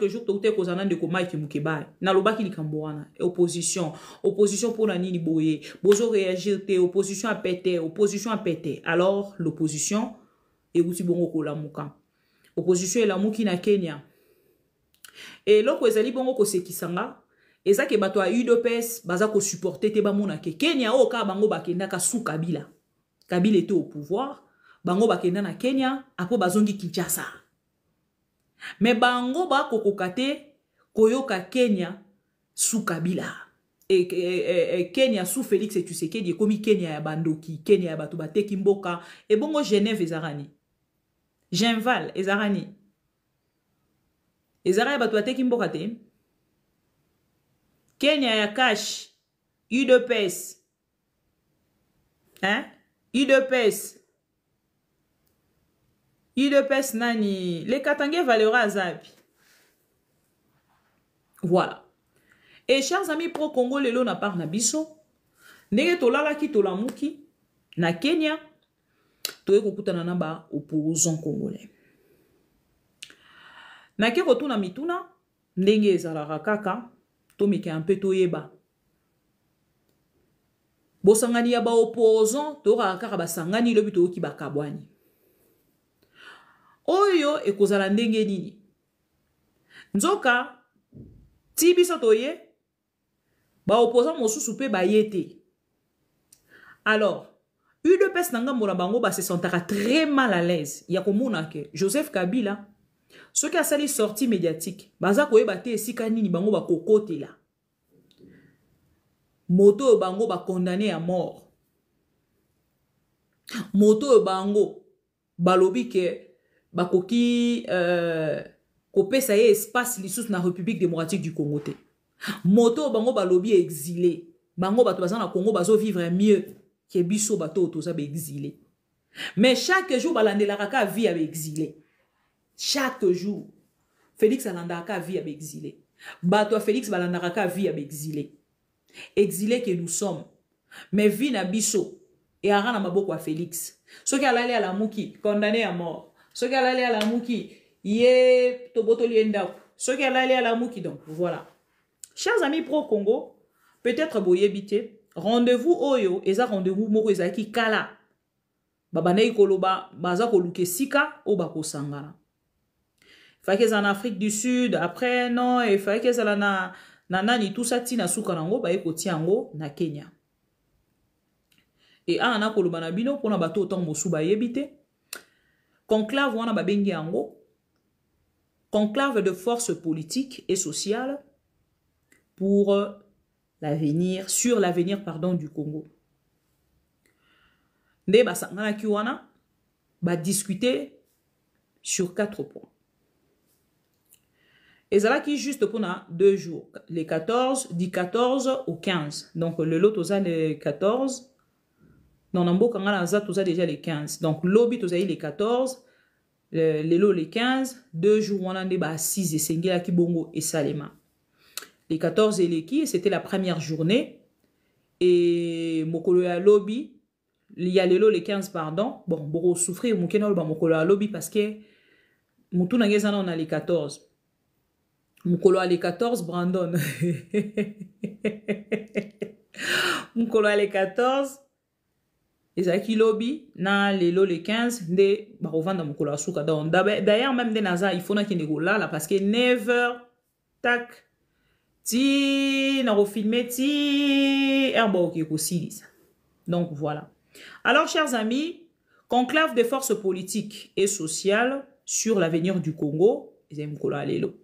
quelques jours tote kozana ndeko Mike Mukeba na lobaki likambo wana opposition pour na nini boye bozo réagir te opposition a pété alors l'opposition euti bongo kolamuka opposition elamuki na Kenya et loko ezali bongo kosekisanga eza ke bato a UDPS baza ko supporter te bamona ke Kenya o ka bango bakenda ka sous Kabila était au pouvoir bango bakenda na Kenya apo bazongi Kinshasa mais bango ba kokokate koyoka Kenya sous Kabila et Kenya sous Félix Tshisekedi komi Kenya ya bandoki Kenya ya bato bateki mboka et bongo Genève ezarani Genval ezarani ya bato bateki mboka te Kenya ya cash UDPS hein UDPS nani les Katangais valera azabi voilà et chers amis pro Congo lelo na part na biso ndenge tolala ki tolamuki na Kenya toye kokutana na ba opposants congolais na ke kotuna mituna ndenge ezalaka kaka tomike un peu toyeba bosangani ya ba opposants toka kaka basangani lobi toki bakabwani oyo ekozala ndenge nini nzoka ti biso toye ba opposants mosusu pe bayete alors UDPS nanga mona bango ba se sentaka très mal à l'aise ya komona ke Joseph Kabila ce qui a sali sortie médiatique baza koyeba te esika nini bango ba kokotela moto bango ba condamné à mort moto bango balobi ke bakoki kopesa ye espace lisusu na République démocratique du Congo te moto bango balobi exilé bango bato baza na Congo bazo vivre mieux que biso bato toza ba exilé mais chaque jour balandelaka ka vie avec exilé chaque jour Félix alandaka vie avec exilé bato Félix balandaka ka vie avec exilé que nous sommes mais vie na biso et arana maboko a Félix ceux qui allait à la muki condamné à mort ceux qui allaient à la muki ye toboto lienda ceux qui allaient à la muki donc voilà chers amis pro Congo peut-être boyebité rendez-vous oyo eza rendez-vous moko ezaki kala babanayi koloba baza koluke sika o bakosangana fallait qu'ils en Afrique du Sud après non il fallait qu'ils en na nani tout ça tina suka nango ba ekoti yango na Kenya et ana koloba na bino pona bato autant mosu ba yebite conclave wana babengi yango conclave de force politique et sociale pour l'avenir sur l'avenir pardon du Congo nde basangana ki wana ba discuter sur 4 points. Et ça là qui juste pour 2 jours, les 14, du 14 au 15. Donc le lot toza les 14. Non, Nambo Kangana toza déjà les 15. Donc lobby toza les 14, les lots les 15, 2 jours on a débat 6 et Sengela Kibongo et Salema. Les 14 et les qui, c'était la première journée. Et Mokolo ya lobby, il y a les lots les 15 pardon. Bon, boro souffrir Mokeno ba Mokolo ya lobby parce que Moutou Nangezana on a les 14. Mukolo a les 14, Brandon. Mukolo a les 14. Ezaki lobby. Na les lots les 15. De barovanda mukolo a souka. D'ailleurs, même des naza, il faut na kine go là parce que 9h, tac. Ti, na refilmé, ti, herba ok aussi. Donc voilà. Alors, chers amis, conclave des forces politiques et sociales sur l'avenir du Congo. Ezaki mukolo a les lots.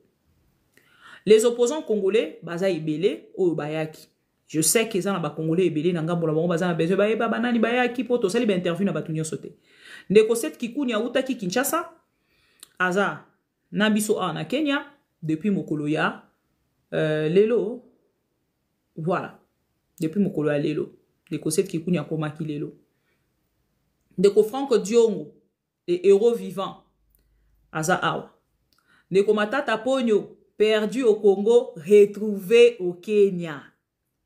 Les opposants congolais, baza ebele ou bayaki. Je sais que ça na ba congolais ebele na ngambo na bango baza na besoin ba yeba banani bayaki poto sali ba interview na batunyo sote. Ndeko set kikunya uta ki Kinshasa aza na biso a na Kenya depuis mokolo ya lelo. Voilà. Depuis mokolo ya lelo. Ndeko set kikunya komaki lelo. Ndeko Franco Diongo et héros vivant aza awa. Ndeko Matata Ponyo perdu au Congo, retrouvé au Kenya.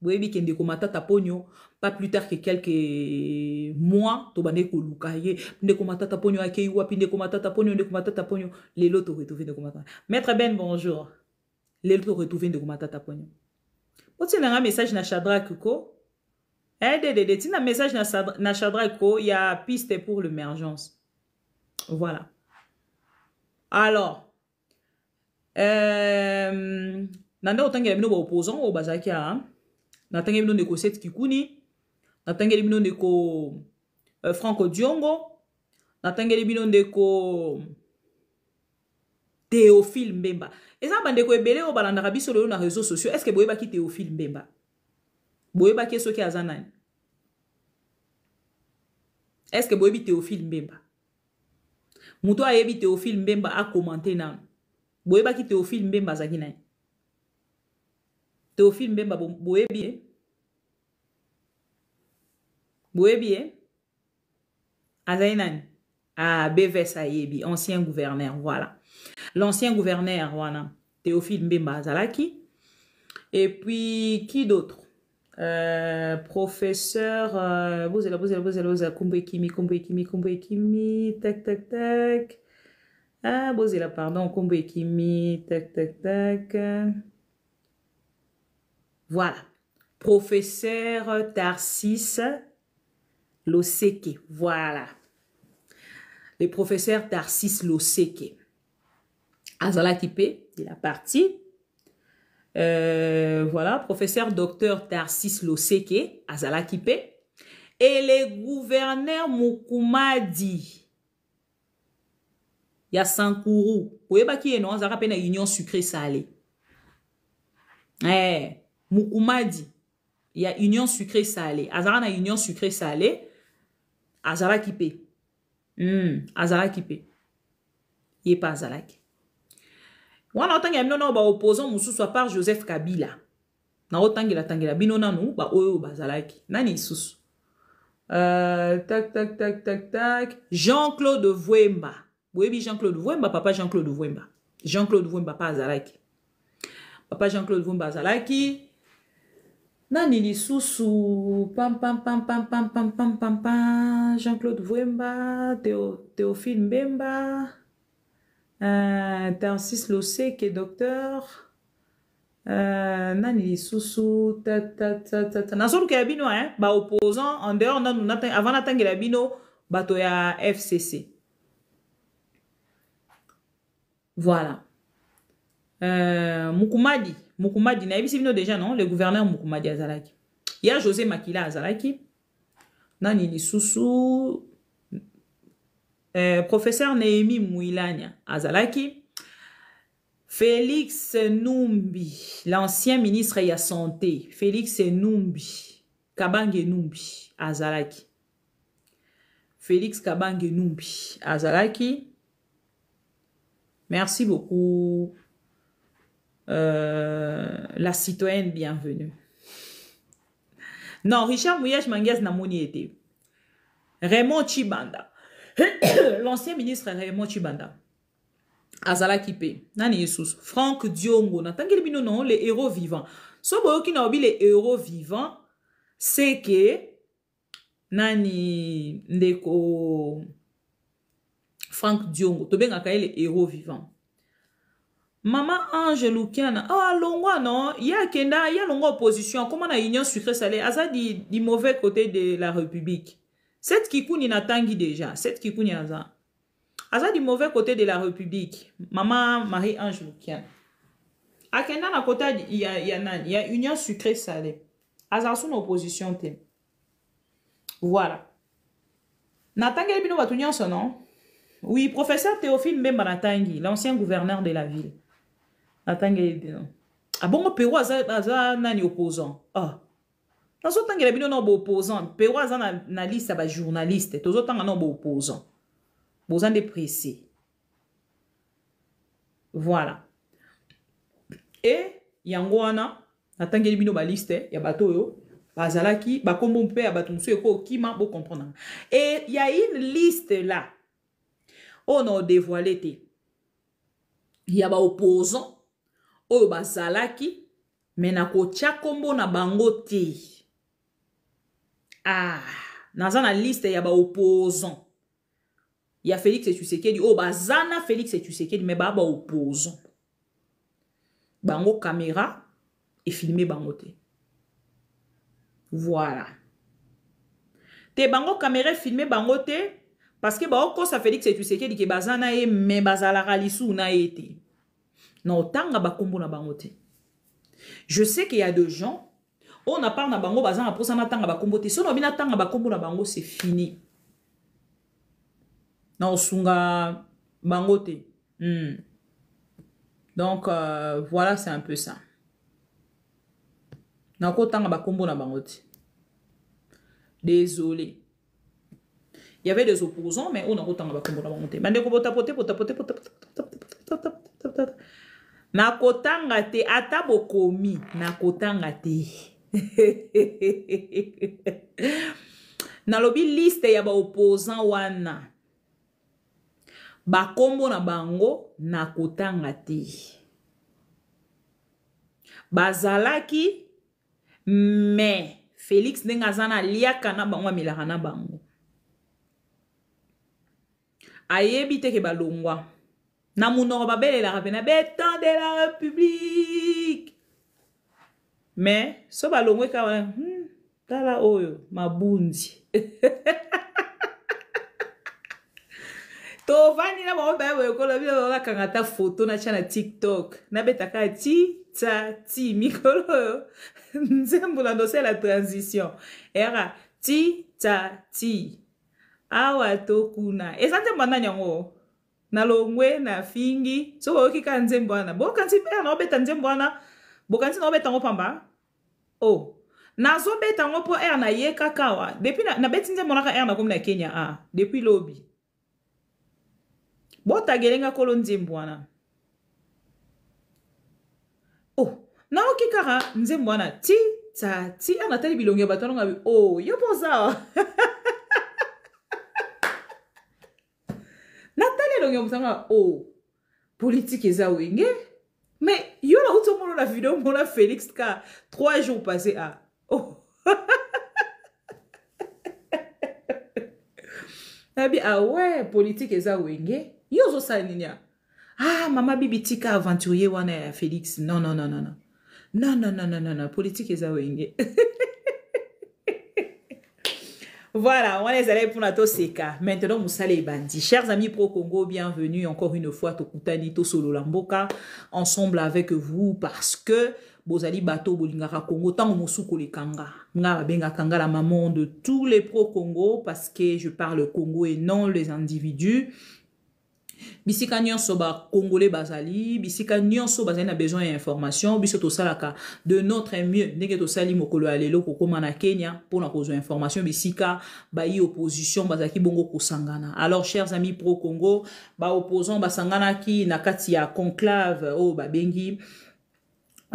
Vous voyez que Ndeko Matata Ponyo, pas plus tard que quelques mois, Tobane Kolukaye, Ndeko Matata Ponyo Akeiwa, Ndeko Matata Ponyo, les lots retrouvé Ndeko Matata. Maître Ben, bonjour. l'autre retrouvé de Matata Pogno. Quand tu as un message na Shadrach ko, tu as un message na Shadrach ko, il y a piste pour l'émergence. Voilà. Alors, nande otangela bino ba opposant au bazakia, natangela bino ndeko Seth Kikuni, natangela bino ndeko Franco Diongo, natangela bino ndeko Théophile Mbemba. Et ça, bande ko ebele o balandaka biso lelo na réseaux sociaux. Est-ce que boyeba ki Théophile Mbemba? Boyeba ki soki azanani? Est-ce que boyebi Théophile Mbemba? Muto ayebi Théophile Mbemba a commenté nan. Boyeba ki Théophile Mbemba zaki nani? Théophile Mbemba boyebi boyebi azaki nani? Ah, BVS ayebi, ancien gouverneur, voilà. L'ancien gouverneur, voilà, Théophile Mbemba Azalaki. Et puis, qui d'autre? Professeur, Bozela, Kumbuekimi, tac, tac, tac. Ah, Bozela, pardon, Kumbuekimi, tac, tac, tac. Voilà. Professeur Tarsis Loseke, voilà. Le professeur Tarsis Loseke. Azala Kipé, il est parti. Voilà, professeur docteur Tarsis Loseke, Azala Kipé. Et le gouverneur Mukumadi. Il y a Sankourou. Vous voyez pas qui est non? Azala Kipé na union sucré salé. Mukumadi. Il y a union sucré salé. Azala na union sucré salé. Azala Kipé. Azala Kipé. Il n'est pas Azala Kipé. Wana otangela bino na ba opposant mususu à part Joseph Kabila. Na otangela bino nanu ba oyo bazalaki. Nani susu? Tac tac tac tac tac. Jean-Claude Vwemba. Boyebi Jean-Claude Vwemba, papa Jean-Claude Vwemba. Jean-Claude Vwemba pas azalaki. Papa Jean-Claude Vwemba azalaki. Nani li susu pam pam pam pam pam pam pam pam pam. Jean-Claude Vwemba, Théophile Mbemba. Tarsis Loseke, docteur. Nani Susu, Nasol Kabino, ba opposant, en dehors, avant d'atteindre bino, bato ya FCC. Voilà. Mukumadi, na ebisi bino déjà, non? Le gouverneur Mukumadi Azalaki. Il y a José Makila Azalaki. Nani Susu. Professeur Néhémie Mouilania Azalaki. Félix Numbi, l'ancien ministre de la Santé. Félix Numbi. Kabange Numbi Azalaki. Félix Kabange Numbi Azalaki. Merci beaucoup. La citoyenne bienvenue. Non, Richard Mouyej Manguez Namoni était. Raymond Chibanda. L'ancien ministre Raymond Chibanda. Azala Kipé. Nani Jesus. Franck Diongo. Natangeli bino non, les héros vivants. So boyo ki na obi les héros vivants, c'est que Nani ndeko Franck Diongo. Tobenga kaye les héros vivants. Maman Ange Lukiana. Ah, longwa non. Il y a longo opposition. Comment na union sucré salé. Aza di mauvais côté de la République. Cette Kikouni n'attendit déjà. Cette Kikouni Aza. Aza du mauvais côté de la République. Maman Marie-Ange Lukian. A Kenda na côté il y a union sucré salé. Aza son opposition te. Voilà. Natangeli bino batunion son nom. Oui, professeur Théophile Mbemba Natangi, l'ancien gouverneur de la ville. Natangeli bino. Ah bon, Pérou Aza nani opposant. Ah. Dans autant que les bino non opposant, Pérou Aza na liste ba journaliste. Tous autant non opposant. Besoin de pressé. Voilà. Et yangoana natangeli bino ba liste ya bato yo bazalaki ba kombo mpe ya bato musu ko kima bo comprendre. Et il y a une liste là. On a dévoilé te. Il y a ba opposant oyo bazalaki mais na ko tia kombo na bango te. Ah, naza na liste ya ba opposant. Il y a Félix Tshisekedi. Oh, bazana Félix Tshisekedi, mais baba opposant. bango caméra et filmer bango te. Voilà. Te bango caméra filmer bango te parce que bango ça Félix et tu sais que bazana e me bazala ralisu na été. Non tanga bakombo na bango te. Je sais qu'il y a des gens on a parlé na bango bazana pour ça na tanga bakombo te. Si on a bien tanga bakombo na bango c'est fini. Non sunga bango te. Donc voilà c'est un peu ça. Nako tanga bakombo na bango te. Désolé. Il y avait des opposants, mais on a autant de nakotanga te ata bokomi nakotanga te. Nalobi liste ya ba opposant wana bakombo na bango nakotanga te. Bazalaki mais Félix Ndengazana liaka na bango milaka na bango. Ayebi te ke balongwa. Na munoko babele la rapena béton de la République. Mais so balongwe ka tala oyo mabundi. To vani na bango ba ko la bila la kangata photo na chana TikTok. Na betaka ti mikolo. Nzembo la dose la transition. Era ti. Awa tokuna. Ezante mbana nyango. Na longwe na fingi. So woki ka nzembo ana. Bo kanti be na obeta nzembo ana. Bo kanti na obeta ngopamba. Oh. Na zo beta ngopo na ye kakawa. Depuis na beti nzembo na na komi na Kenya depuis lobby. Bo tagelenga kolo nzembo ana. Oh. Na oki kara nzembo ana ti ana tali bilonge bato nga oh yo poza. Nathalie longe msanga oh politique eza wenge mais yo la auto mono la vidéo mona Félix ka 3 jours passés oh nabi ouais politique eza wenge yo zo sa ninia mama bibi tika aventurier wana ya Félix non politique eza wenge. Voilà, on les allait pour la Toseka. Maintenant, Moussa les bandits. Chers amis pro-Congo, bienvenue encore une fois au Kutani Solo Lamboka, ensemble avec vous parce que Bozali Bato Bolingara Congo, tant Moussouko les Kanga. Nga Benga Kanga, la maman de tous les pro-Congo parce que je parle Congo et non les individus. Bisika nyonso ba congolais bazali, bisika nyonso bazali na besoin d'information, biso to salaka de notre mieux, ndenge to sali mokolo alelo kokoma na Kenya pour na kozwa information bisika ba yi opposition bazaki bongo kosangana. Alors chers amis pro Congo, ba opposants basangana ki na kati ya conclave ba bengi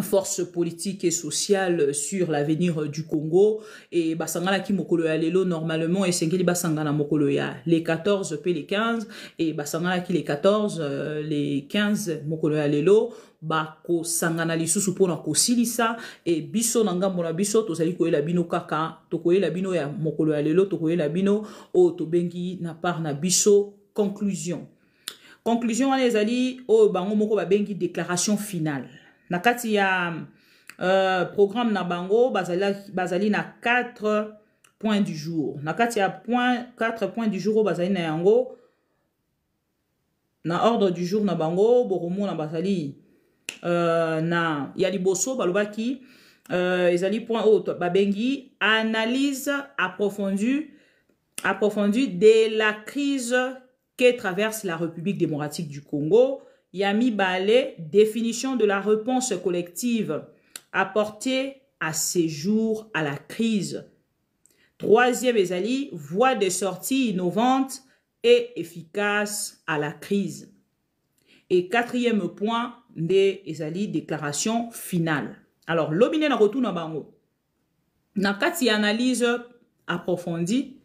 force politique et sociale sur l'avenir du Congo et basangana ki mokolo ya lelo normalement et sengeli basangana mokolo ya les 14 p les 15 et basangana ki les 14 les 15 mokolo ya lelo bako sangana lisusu pona ko silisa et biso na ngambo na biso tozali koyela bino kaka tokoyela bino ya mokolo ya lelo tokoyela bino o to bengi na part na biso conclusion wana ezali o bango moko ba bengi déclaration finale. Nakati ya programme na bango bazali na 4 points du jour. Nakati ya 4 points du jour bazali na yango na ordre du jour na bango boromo na bazali na ya liboso balobaki ezali point autre babengi analyse approfondie de la crise que traverse la République démocratique du Congo. Yami Balé, définition de la réponse collective apportée à ces jours à la crise. Troisième ezali, voie de sortie innovante et efficace à la crise. Et quatrième point, de ezali, déclaration finale. Alors, l'obine na retour na bango. Na kati analyse approfondie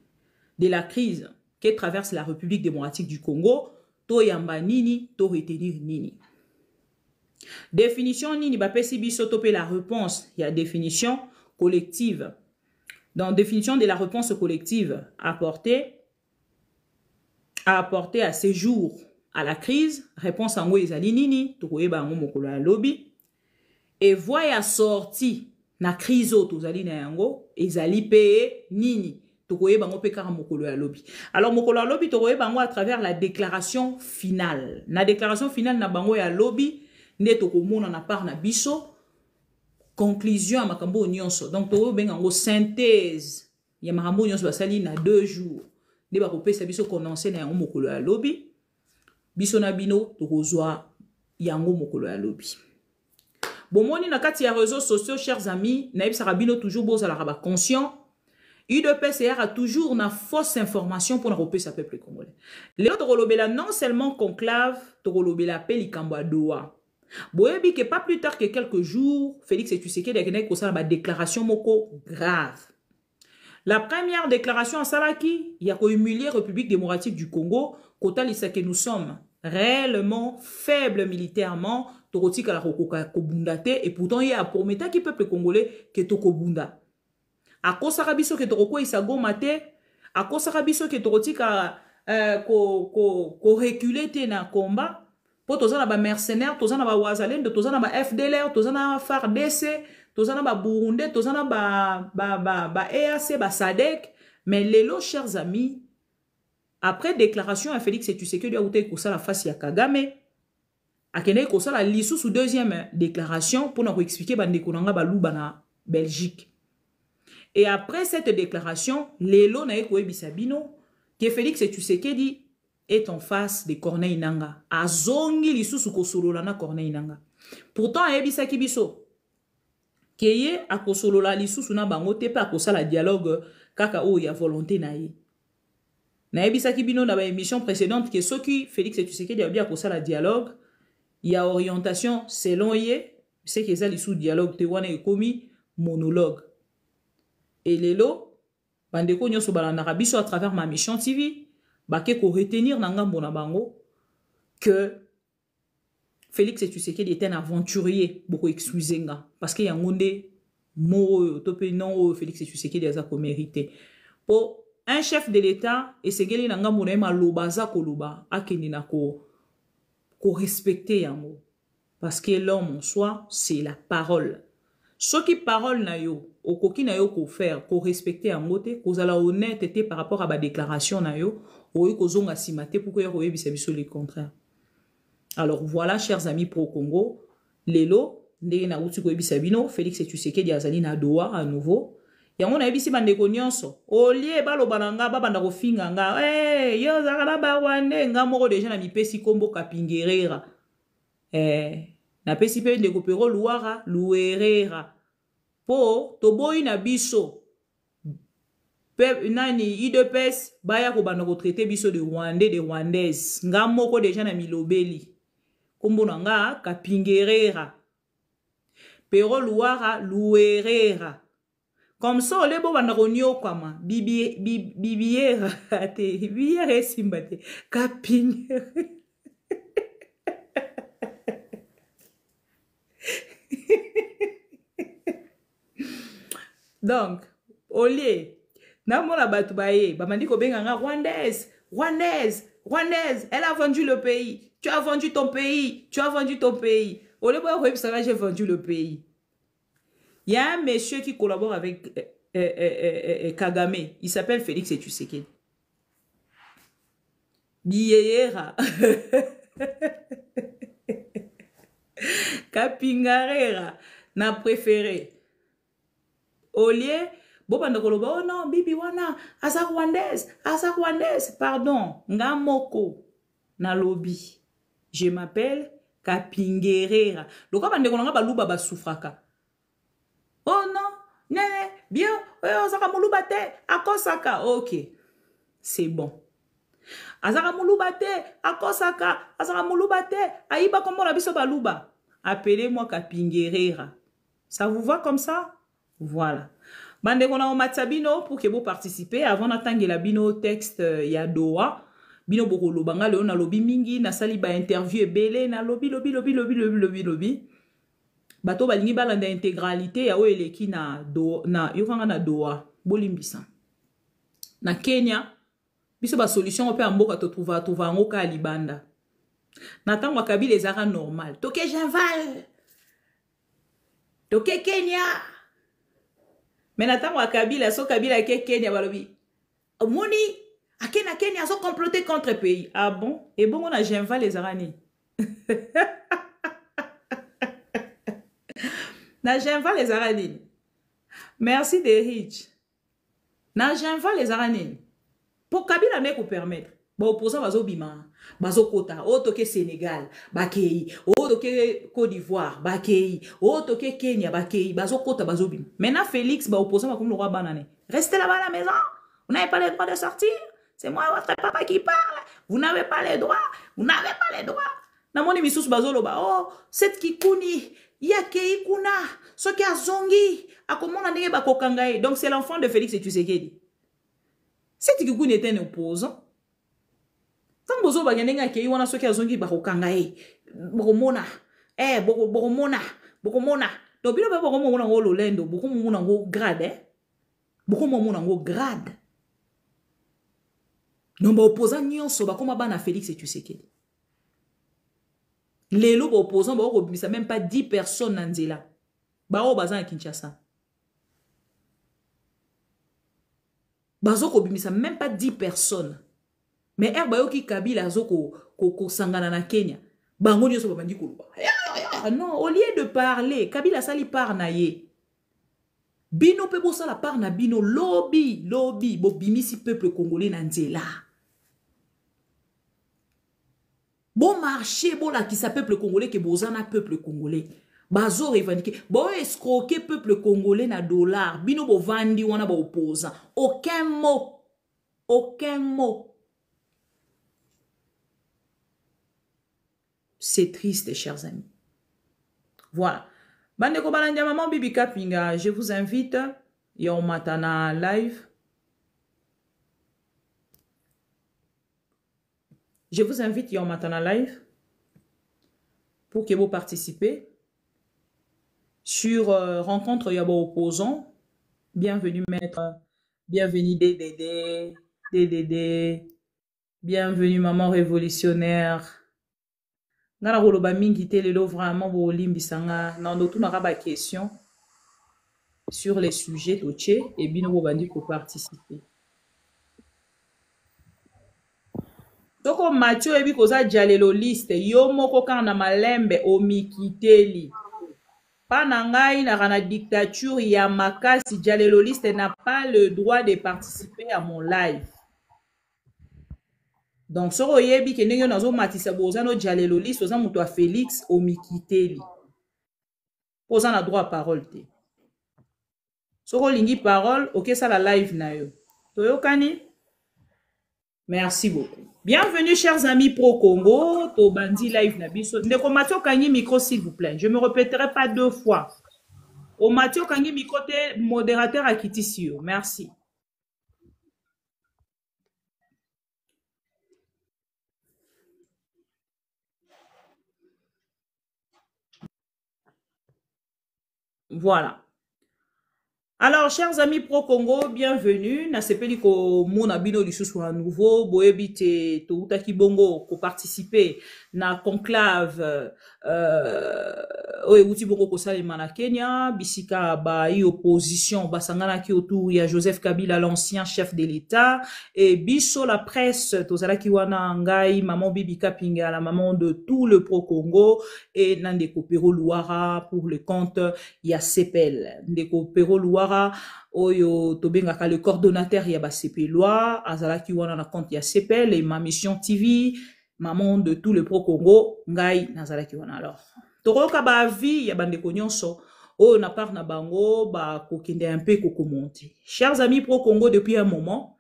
de la crise que traverse la République démocratique du Congo, to yamba nini, to retenir nini. Définition nini, ba pesi biso topé la réponse, il y a définition collective. Dans définition de la réponse collective apportée à ces jours à la crise, réponse en ezali nini, to koyeba ngo mokolo ya lobi. et voya sorti na crise tozali na yango ezali pe nini tokoye bango pe kaka mokolo ya lobi. Alors mokolo ya lobi tokoye bango à travers la déclaration finale. Na déclaration finale na bango ya lobi nde tokomona na part na biso conclusion à makambo nyonso. Donc tokoye bengango synthèse ya makambo nyonso basali na 2 jours. Nde bakopesa biso condensé na yango mokolo ya lobi. Biso na bino tokozwa yango mokolo ya lobi. Bomoni na kati ya réseaux sociaux, chers amis, naïb sarabino toujours beau à la conscient. UDPCR a toujours na fausse information pour na sa peuple congolais. Les autres rolobela non seulement conclave, rolobela pelikambo doa. Boyebi que pas plus tard que quelques jours, Félix Tshisekedi a gagné ko sa déclaration moko grave. La première déclaration à Salaki, il y a ko humilier République démocratique du Congo, kota lisa que nous sommes réellement faibles militairement. Et pourtant, il y a pour mettre qui peuple congolais qui est au Kobunda. A cause arabiso que toroko isago mate, a cause arabiso que torotika ko reculer te na combat. Po tozana ba mercenaires, tozana ba wazalendo, tozana ba FDLR, tozana FARDC, tozana ba Burundi, tozana ba EAC, ba SADC. Mais lelo, chers amis, après déclaration à Félix Tshisekedi a outé ko ça la face ya Kagame. Akene ko sala lisu sous deuxième déclaration pour nous expliquer bandeko nanga baluba na Belgique. Et après cette déclaration, lelo na eko ebisabino que Félix Tshisekedi est en face de Corneille Nanga. Azongi lisu sous kosolola na Corneille Nanga. Pourtant ebisaki biso keye akosolola lisu sous na bango te pa kosala dialogue kaka o ya volonté na ye. Na ebisaki bino na ba émission précédente que ceux qui Félix Tshisekedi a bien kosala dialogue. Il y a orientation selon yé, c'est que ça les sous dialogue te wana ekomi monologue. Et lelo bandeko nyoso balanda biso à travers ma mission TV, baké ko retenir na ngambo na bango que Félix Tshisekedi était un aventurier, beaucoup excusez nga parce que y a ngonde mo topé non Félix Tshisekedi aza ko mérité. Pour un chef de l'État et segeli na ngambo na ma lobaza ko loba akeni na ko respecter yango. Parce que l'homme en soi, c'est la parole. Ce qui parole na yo, au koki na yo ko faire, ko respecter yango te, ko zala honnêteté par rapport à ba déclaration na yo, ou ko zonga simate pour que yo yebisa biso le contraire. Alors voilà, chers amis pro Congo, lelo ndenge na uti ko yebisa bino, Félix Tshisekedi azali na Doha à nouveau. Yango na yebisi bandeko nyonso olie baloba na nga babanda kofinga nga yo zaka na barwande nga moko deja na mipesi kombo Kapingerera na pesi pe ndeko pero luara luerera po toboyi na biso pe nani IDPS baya ko banda ko traiter biso de Rwandais de Rwandaises nga moko deja na milobeli kombo na nga Kapingerera pero luara luerera. Comme ça, on est bon, on a ronio comme bibière, bibière simbate, caping. Donc, au lieu, na mona batoubaye, bamandi ko benga rwandaise, rwandaise, rwandaise, elle a vendu le pays. Tu as vendu ton pays, tu as vendu ton pays. Au lieu de ça, j'ai vendu le pays. Il y a un monsieur qui collabore avec Kagame. Il s'appelle Félix Tshisekedi. Biyeyera. Kapingarera. N'a préféré. Au lieu, bon, oh non, bibi wana, asa rwandaise, pardon, ngamoko, na lobby. Je m'appelle Kapingerera. Donc, quand on a baluba basufraka. Oh non, bien, Azaka Mouloubate, Akosaka, ok, c'est bon. Azaka Mouloubate, Akosaka, Azaka Mouloubate, Aïba comme la biso baluba. Appelez-moi Kapingerera. Ça vous va comme ça? Voilà. Bande kona o matsabino pour que vous participez avant d'attendre la bino texte ya Doha. Bino boko lobanga le na lobi mingi na sali ba interview belé na lobi. Bato balingi balanda intégralité ya oeleki na yokanga na Doha bolimbisa. Na Kenya biso ba solution pe amboka to trouva ngoka libanda. Na tango Kabila ezaka normal. Toke Genval. toke Kenya. Mais n'attends à Kabila, so Kabila ke Kenya balobi. Moni, akena Kenya so comploté contre le pays. Ah bon? Et bon on a Genva les Arani. Na Genva les Arani. Merci de Rich. Na Genva les Arani. Pour Kabila ne ko permettre. Ba opposant bazo bima, bazo kota, o toke Sénégal, bakei, o toke Côte d'Ivoire, bakei, o toke Kenya, bakei, bazo kota, bazo bima. Maintenant Félix ba opposant ba comme le roi banane. Restez là-bas à la maison. Vous n'avez pas le droit de sortir. C'est moi votre papa qui parle. Vous n'avez pas les droits. Vous n'avez pas les droits. Namoni misous bazo loba. Oh, cette kikuni, ya kei kuna, so ki azongi, akomona ndenge ba kokangaye. Donc c'est l'enfant de Félix et Tshisekedi. Cette kikuni était un opposant. Tant bozo bagenenga kei wana soki azongi bakokanga bokomona bokomona to bino ba bokomona ngo lolendo bokomona ngo grade bokomona ngo grade non ba opposant nyonso bakoma bana Félix et Tshisekedi lelo ba opposant ba kobimisa même pas 10 personnes na nzela ba o bazana Kinshasa bazo kobimisa même pas 10 personnes. Mais Erbayoki Kabila zoko sangana na Kenya. Bango nyoso babandi koluba. Non, au lieu de parler, Kabila sali par na ye. Bino pe bosa la par na bino lobby bo bimisi peuple congolais na nzela. Bon marché bon la qui sa peuple congolais ke bozana peuple congolais. Bazo revendiquer, bo escroquer peuple congolais na dollar. Bino bo vandi wana bo opposant. Aucun mot. Aucun mot. C'est triste, chers amis. Voilà. Bandeko Balanja Maman Bibi Kapinga, je vous invite. Yon Matana live. Je vous invite Yon Matana live pour que vous participez sur rencontre Yabo opposant. Bienvenue maître. Bienvenue DDD. Bienvenue maman révolutionnaire. Nana roloba mingi te lelo vraiment bo limbisanga na ndotu na ba question sur les sujets toché et bino bo bandi ko participer. Toko Mathieu ebi koza jalelo liste yo moko kana malembe o mikiteli. Pana ngai na kana dictature ya makasi jalelo liste n'a pas le droit de participer à mon live. Donc, ce royebi que nous avons matissa bozano jalelo liste oza muto a Félix omikiteli. Ozana droit à parole te. Soko lingi parole, ok ça la live na yo. Toyokani? Merci beaucoup. Bienvenue chers amis pro Congo, to bandi live na biso. Ndeko Mathieu kangi micro s'il vous plaît. Je me répéterai pas 2 fois. O Mathieu kangi micro te modérateur à Kitisio. Merci. Voilà. Alors, chers amis pro-Congo, bienvenue. Na sepeli ko mona bino lisusu à nouveau. Boebite to utaki bongo ko participer na conclave uti bongo ko salima na Kenya. Bisika ba i opposition basangana ki autour ya Joseph Kabila l'ancien chef de l'État et biso la presse tozala ki wana ngai maman Bibi Kapinga la maman de tout le pro-Congo et Nandeko Pero Louara pour le compte ya CPL. Ndeko Pero Louara oyo tobengaka le coordonnateur ya ba CPLois azalaki wana na compte ya CPL et ma mission TV maman de tout le pro Congo ngai nazalaki wana. Alors toroka ba vie ya bandeko nyonso oyo na part na bango ba kokende un peu kokomonter. Chers amis pro Congo, depuis un moment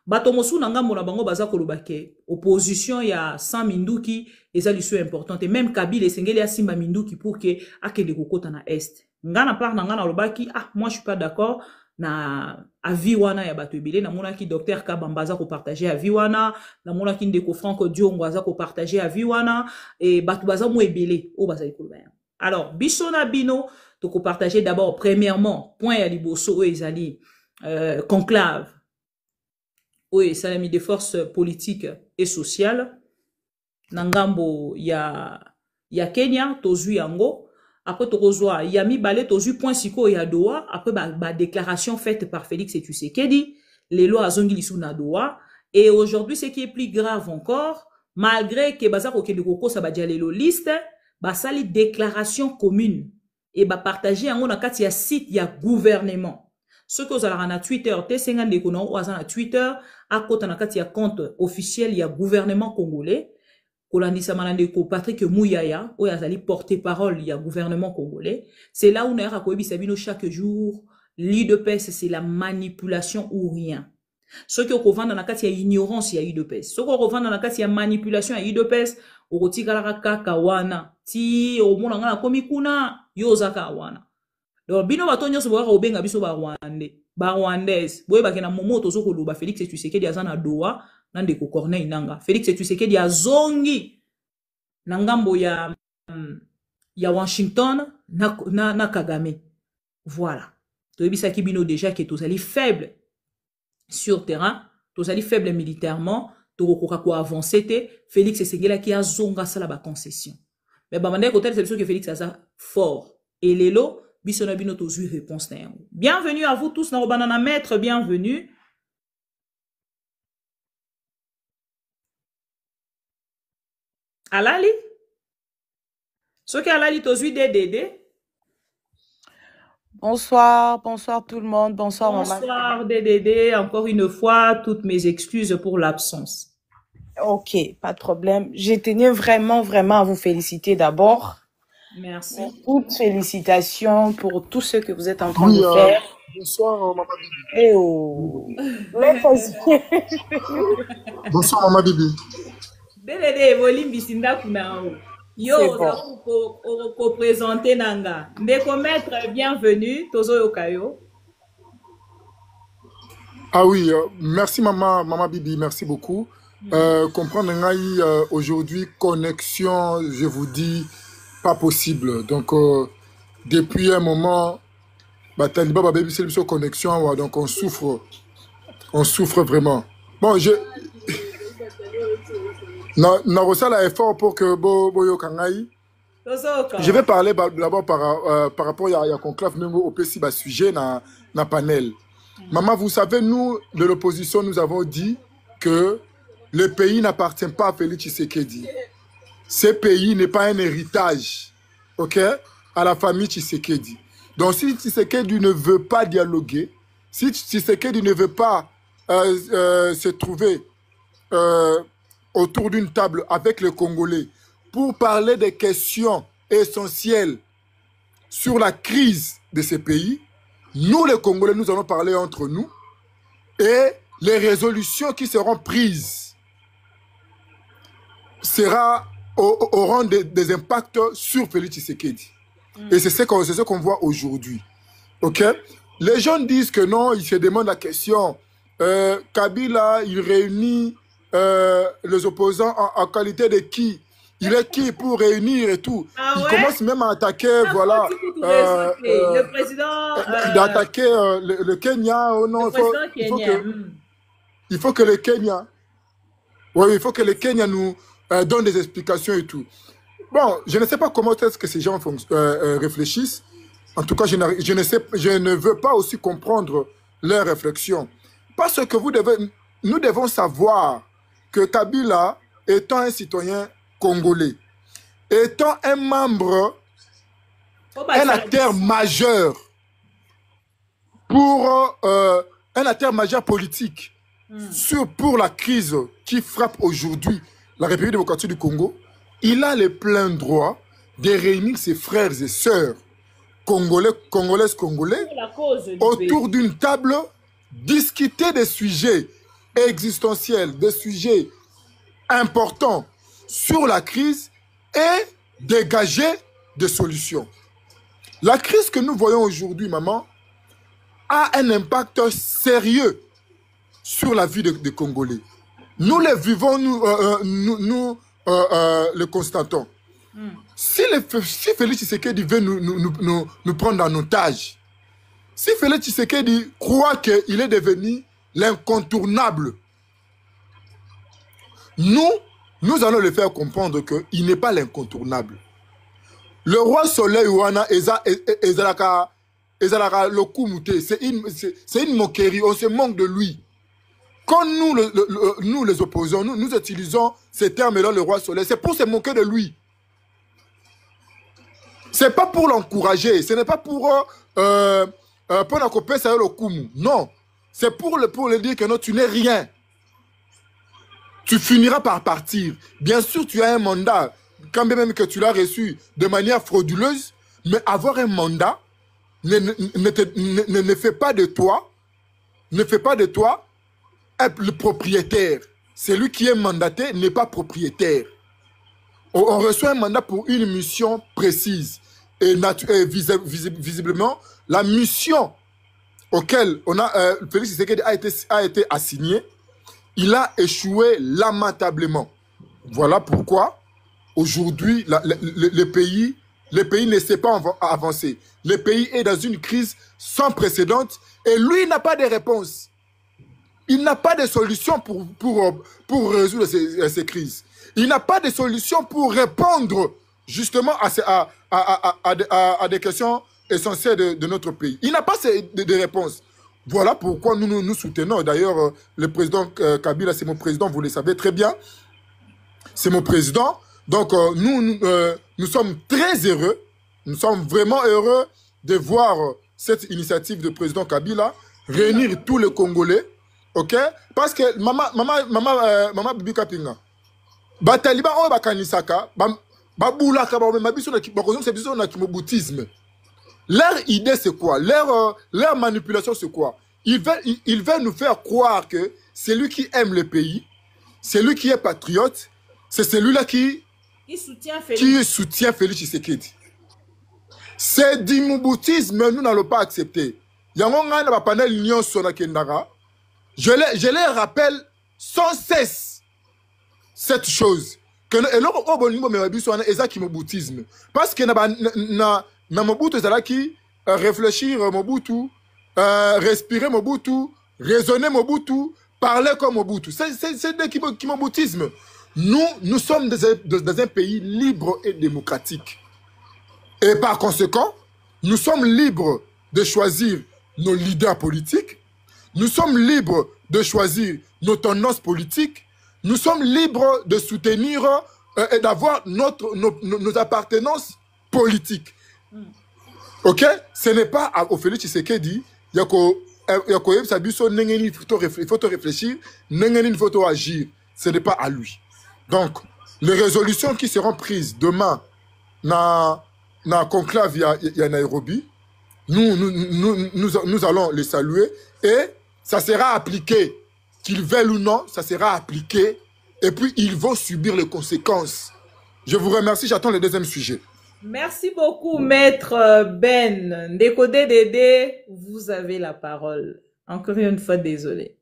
bato mosu na ngambo na bango baza koloba ke opposition ya 100 minduki ezali so importante et même Kabila esengeli ya simba minduki pour que akende kokota na est. Ngana part na ngana lobaki moi je suis pas d'accord na avis wana ya bato ebele na mona ki docteur Kabamba za ko partager avis wana na mona ki ndeko Franco Diongo za ko partager avis wana et bato baza mo ebele o baza ikoloba. Alors biso na bino to ko partager d'abord premièrement point ya liboso o ezali conclave oui salami des forces politiques et sociales na ngambo ya Kenya tozui yango. après Torozwa, il y a mis balé tozu point siko ya Doha, après déclaration faite par Félix et Tshisekedi, les lois azongi lisu na Doha, et aujourd'hui, ce qui est plus grave encore, malgré que baza kokende koko sa badialelo liste, basali déclaration commune, et partager en na kati ya site ya gouvernement. Ce que vous avez na Twitter, T50 de kono ou na Twitter, à côté na kati ya compte officiel ya gouvernement congolais, kolandisa manandeko Patrick Mouyaya, ou yazali porte-parole ya gouvernement congolais. C'est là où on a koyebi sabino chaque jour, l'UDPS c'est la manipulation ou rien. Ce qui revend dans la case, il y a ignorance, il y a UDPS. Ce qui revend dans la case, il y a manipulation, il y a UDPS. Au roti galaraka kawana. Ti au monde ngana komikuna yozaka wana. Donc bino batonyo so bora obenga biso ba Rwandais, ba Rwandaise. Boye ba kena momo tozo ko luba Félix Tshisekedi azana Doha nande ko Corneille nanga. Félix Tshisekedi azongi na ngambo ya Washington na Kagame. Voilà. Toyebisa ki bino déjà que tozali faible sur terrain, tous allez faible militairement, Toroko ko avancé, Félix Tshisekedi qui a zonga sala ba concession. Mais bamande côté c'est sûr que Félix a ça fort. Et lelo bisona bino tozu réponse na yango. Bienvenue à vous tous na banana maître, bienvenue. Alali? Ce qui alali tozu DDD. Bonsoir, bonsoir tout le monde, bonsoir maman. Bonsoir DDD, encore une fois, toutes mes excuses pour l'absence. Ok, pas de problème. Je tenais vraiment à vous féliciter d'abord. Merci. Toutes félicitations pour tout ce que vous êtes en train de faire. Bonsoir maman Bibi. Eh oh. Bonsoir maman Bibi. DDD, volim bisinda kuna. Yo, on présenter nanga. Ndeko maître, bienvenue. Tozo yokayo. Ah oui, merci maman Bibi, merci beaucoup. Comprendre aujourd'hui connexion, je vous dis pas possible. Donc depuis un moment, Taliba Baby c'est une connexion, donc on souffre vraiment. Bon, Narosa a effort pour que Boyo Kangaï. Je vais parler d'abord par rapport à conclave au PC sujet na panel. Maman, vous savez, nous, de l'opposition, nous avons dit que le pays n'appartient pas à Félix Tshisekedi. Ce pays n'est pas un héritage, ok, à la famille Tshisekedi. Donc, si Tshisekedi ne veut pas dialoguer, si Tshisekedi ne veut pas se trouver autour d'une table avec les Congolais pour parler des questions essentielles sur la crise de ces pays, nous les Congolais, nous allons parler entre nous et les résolutions qui seront prises auront des impacts sur Félix Tshisekedi. Et c'est ce qu'on voit aujourd'hui. Ok? Les gens disent que non, ils se demandent la question. Kabila, il réunit les opposants en qualité de qui? Il est qui pour réunir et tout? Il commence même à attaquer, voilà. Le président. D'attaquer le Kenya. Oh non, il faut que le Kenya. Oui, il faut que le Kenya nous donne des explications et tout. Bon, je ne sais pas comment est-ce que ces gens réfléchissent. En tout cas, je ne veux pas aussi comprendre leurs réflexions. Parce que nous devons savoir que Kabila, étant un citoyen congolais, étant un membre, un acteur majeur pour un acteur majeur politique pour la crise qui frappe aujourd'hui la République démocratique du Congo, il a le plein droit de réunir ses frères et sœurs congolais autour d'une table, discuter des sujets existentiels, des sujets importants sur la crise et dégager des solutions. La crise que nous voyons aujourd'hui, maman, a un impact sérieux sur la vie des Congolais. Nous les vivons, nous le constatons. Si Félix Tshisekedi veut nous prendre en otage, si Félix Tshisekedi croit qu'il est devenu l'incontournable, nous allons le faire comprendre qu'il n'est pas l'incontournable. Le roi soleil wana ezalaka lokumute, c'est une moquerie, on se moque de lui. Quand nous les opposants, nous utilisons ces termes-là, le roi soleil, c'est pour se moquer de lui. C'est pas pour l'encourager, ce n'est pas pour la couper ça le kumu. Non, c'est pour le dire que non, tu n'es rien. Tu finiras par partir. Bien sûr, tu as un mandat, quand même que tu l'as reçu de manière frauduleuse, mais avoir un mandat ne fait pas de toi, le propriétaire. Celui qui est mandaté n'est pas propriétaire. On reçoit un mandat pour une mission précise. Et visiblement, la mission auquel Félix Tshisekedi a été assigné, il a échoué lamentablement. Voilà pourquoi, aujourd'hui, le pays ne sait pas avancer. Le pays est dans une crise sans précédent et lui n'a pas de réponse. Il n'a pas de solution pour résoudre ces crises. Il n'a pas de solution pour répondre justement à des questions essentielles de notre pays. Il n'a pas de réponse. Voilà pourquoi nous soutenons. D'ailleurs, le président Kabila, c'est mon président, vous le savez très bien. C'est mon président. Donc, nous sommes très heureux. Nous sommes vraiment heureux de voir cette initiative du président Kabila réunir tous les Congolais. OK? Parce que maman Bibi Kapinga, bataliba o bakanisaka, baboulaka ba mabiso na kibakozon c'est biso na kimoboutisme. Leur idée c'est quoi? Leur manipulation c'est quoi? Ils veulent nous faire croire que celui qui aime le pays, celui qui est patriote, c'est celui-là qui soutient Félix Tshisekedi. C'est du moboutisme, nous n'allons pas accepter. Yango ngana ba panel nyonso na kendara. Je les rappelle sans cesse cette chose. Que parce que na Mobutu ezalaki réfléchir Mobutu, respirer Mobutu, raisonner Mobutu, parler comme Mobutu. C'est des kimoboutisme. Nous sommes dans un pays libre et démocratique. Et par conséquent, nous sommes libres de choisir nos leaders politiques. Nous sommes libres de choisir nos tendances politiques. Nous sommes libres de soutenir et d'avoir nos appartenances politiques. OK? Ce n'est pas au Félix Tshisekedi, il faut réfléchir, il faut agir. Ce n'est pas à lui. Donc, les résolutions qui seront prises demain dans conclave à Nairobi, nous allons les saluer et ça sera appliqué. Qu'ils veulent ou non, ça sera appliqué. Et puis, ils vont subir les conséquences. Je vous remercie. J'attends le deuxième sujet. Merci beaucoup, Maître Ben. Décodé Dédé, vous avez la parole. Encore une fois, désolé.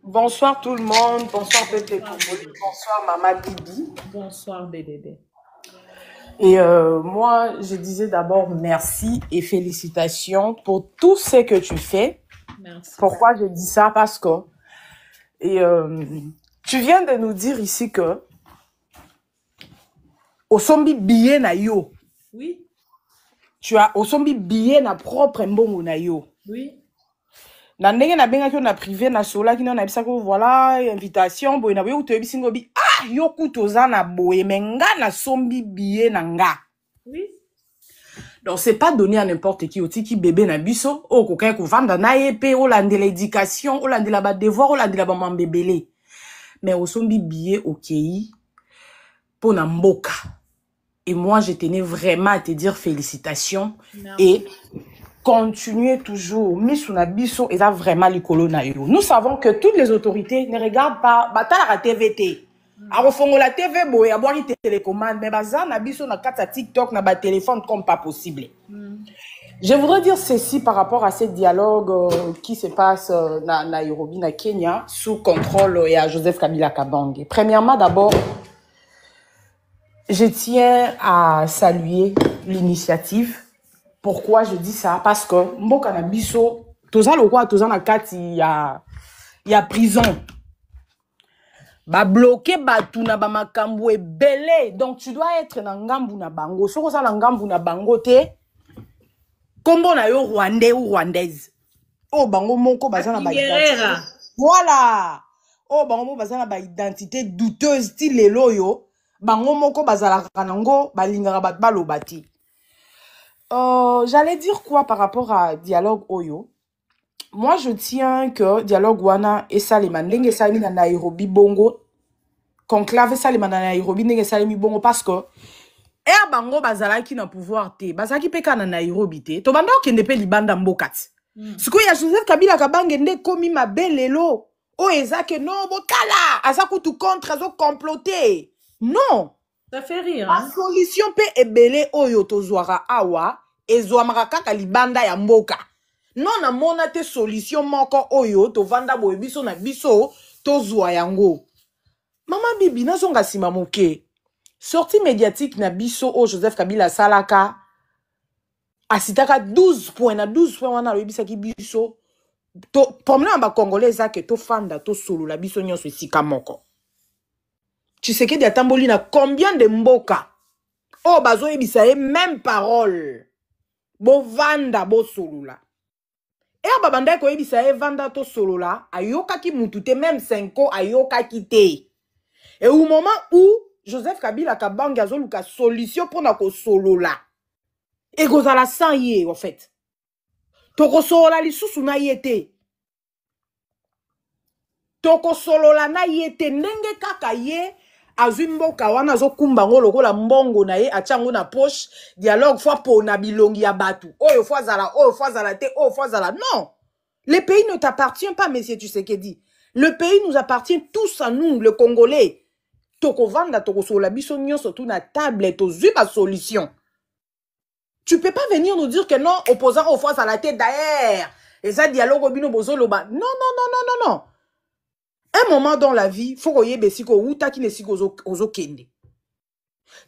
Bonsoir tout le monde. Bonsoir Pépé Congolais. Bonsoir Maman Bibi. Bonsoir Dédé. Et moi, je disais d'abord merci et félicitations pour tout ce que tu fais. Merci. Pourquoi je dis ça? Parce que tu viens de nous dire ici que Osombi billet na yo. Oui. Tu as Osombi billet na propre mbongo na yo. Oui. Na ndenge na benga na privé na sola ki na bisako voilà invitation boy na boy utebi singobi yo kutoza na boy menga na sombi billet na nga. Oui. Donc c'est pas donné à n'importe qui otiki bébé na biso o ko kay ko vanda na épée o lande l'éducation o lande la ba devoir o lande la ba mambebele. Mais osombi billet okei pour na mboka. Et moi je tenais vraiment à te dire félicitations. Merci. Et continuez toujours. Misuna biso et là vraiment likolo na yo. Nous savons que toutes les autorités ne regardent pas batala la TVT. A refongo la TV boy a boire télécommande mais baza na biso na kata TikTok na ba téléphone comme pas possible. Je voudrais dire ceci par rapport à ce dialogue qui se passe na Nairobi na Kenya sous contrôle et à Joseph Kabila Kabange. Premièrement d'abord je tiens à saluer l'initiative. Pourquoi je dis ça? Parce que mboka na biso toza lokwa toza na kati ya prison. Ba bloqué batu na ba makambo ebele. Donc tu dois être na ngambu na bango. Soko sa na ngambu na bango te. Kombo na yo Rwandais ou Rwandaise. Oh bango moko bazana ba identité. Voilà. Oh bango moko bazana ba identité douteuse style lelo yo. Bango moko bazala kanango balingara bat balobati. J'allais dire quoi par rapport à dialogue Oyo? Moi, je tiens que dialogue Wana et Salima ndenge salimi na Nairobi bongo. Conclave Salima na Nairobi ndenge salimi bongo parce que bango bazala ki na pouvoir te. Bazaki peka na Nairobi te. To banda okende pe libanda mbokati. Siko ya Joseph Kabila kabange nde komi mabelelo. O ezake non botala. Azaku tu contre azo comploter. Non. Ça fait rire. La solution pe ebele oyo tozwara awa ezwamaka kaka libanda ya mboka. Non na mona te solution moko oyo to vanda boye biso na biso tozwa yango. Mama Bibi nazonga sima moke. Sortie médiatique na biso o Joseph Kabila salaka asitaka 12 points na 12 points wana loyebisa ki biso to problème ba congolais zake to fanda to solo la biso nyonso esika moko. Tu sais que dia tamboli na combien de mboka oh bazo yebisa ye même parole bo vanda bo solola babanda ko yebisa ye vanda to solola ayoka ki mutute même 5 ans ayoka ki te et au moment où Joseph Kabila kabanga zoluka solution pour na ko solola et gozala sans ye en fait toko solola lisusu na yete toko solola na yete ndenge kaka ye azimbo kawana zo kumbango lokola mbongo na ye achango na poche dialogue fois po na bilongi ya batu oyo fois zala te oyo fois zala non le pays ne t'appartient pas monsieur Tshisekedi le pays nous appartient tous à nous le Congolais toko vanda toko sola biso nyonso tout na table to zuba solution tu peux pas venir nous dire que non opposant aux fois zala te d'ailleurs et ça dialogue bino bozo loba non. Un moment dans la vie, faut que yebe siko uta ki ne siko ozo kende.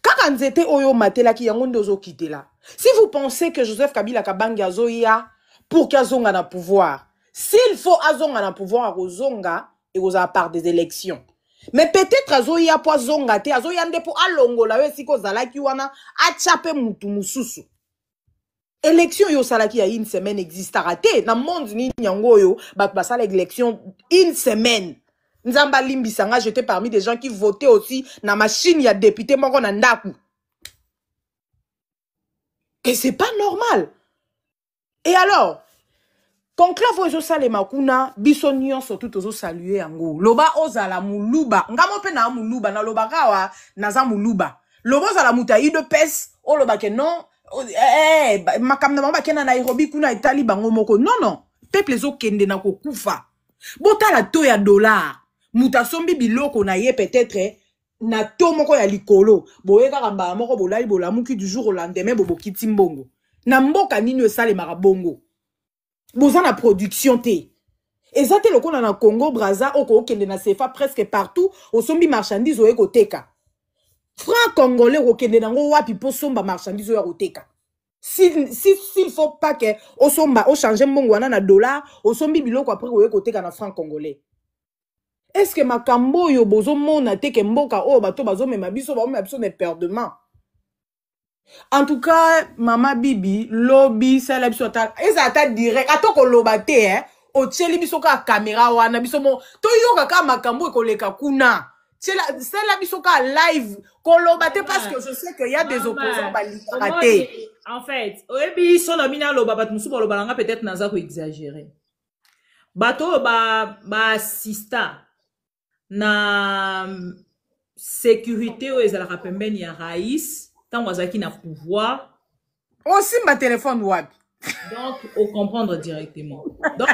Kaka nzete oyo matela ki yangonde ozo kite la. Si vous pensez que Joseph Kabila kabanga zoya pour qu'azonga na pouvoir, s'il faut azonga na pouvoir ozonga et oza part des élections. Mais peut-être azoya po azonga te azoya nde po alongola we siko zalaki wana achape mutu mususu. Élection yo salaki ya une semaine existera te na monde ni nyango yo basala élection une semaine. Nzamba Limbi Sanga, j'étais parmi des gens qui votaient aussi na machine ya député moko na ndaku. Et c'est pas normal. Et alors, conclave ozo salema kuna biso nyonso tout ozo saluer yango. Loba ozala muluba, ngamo pe na muluba na loba kawa naza muluba. Loba ozala mutayi de pes, o loba ke non makamna mamba kena na Nairobi kuna itali bango moko. Non. Peuple zo kende na kokufa. Bota la to ya dollar. Mutasombi biloko na ye peut-être na to moko ya likolo boye kaka mbala moko bolali bolamuki du jour au lendemain bobo kiti mbongo na mboka nini esale marabongo boza na production te ezate lokola na Congo Brazza oko okende na CFA presque partout osombi marchandise oye koteka franc congolais okende nango wapi po somba marchandise oye koteka s'il faut pas que osomba o changer mbongo wana na dollar osombi biloko après oye koteka na franc congolais. Est-ce que makambo yo bozo mona te ke mboka o bato bazo mema biso ba biso ne perdement. En tout cas, Mama Bibi, lobby, sala biso ta ezata direct atoko loba te o tsheli biso ka caméra wana biso mo to yo kaka makambo ko leka kuna. Sala biso ka live ko loba te parce que je sais que y a des opposants ratés. En fait, oyebi so na mina loba bat musu loba langa peut-être naza ko exagérer. Bato ba assista na sécurité ou ezalaka pembeni ya Raïs tant wazaki na pouvoir aussi ma téléphone web donc au comprendre directement donc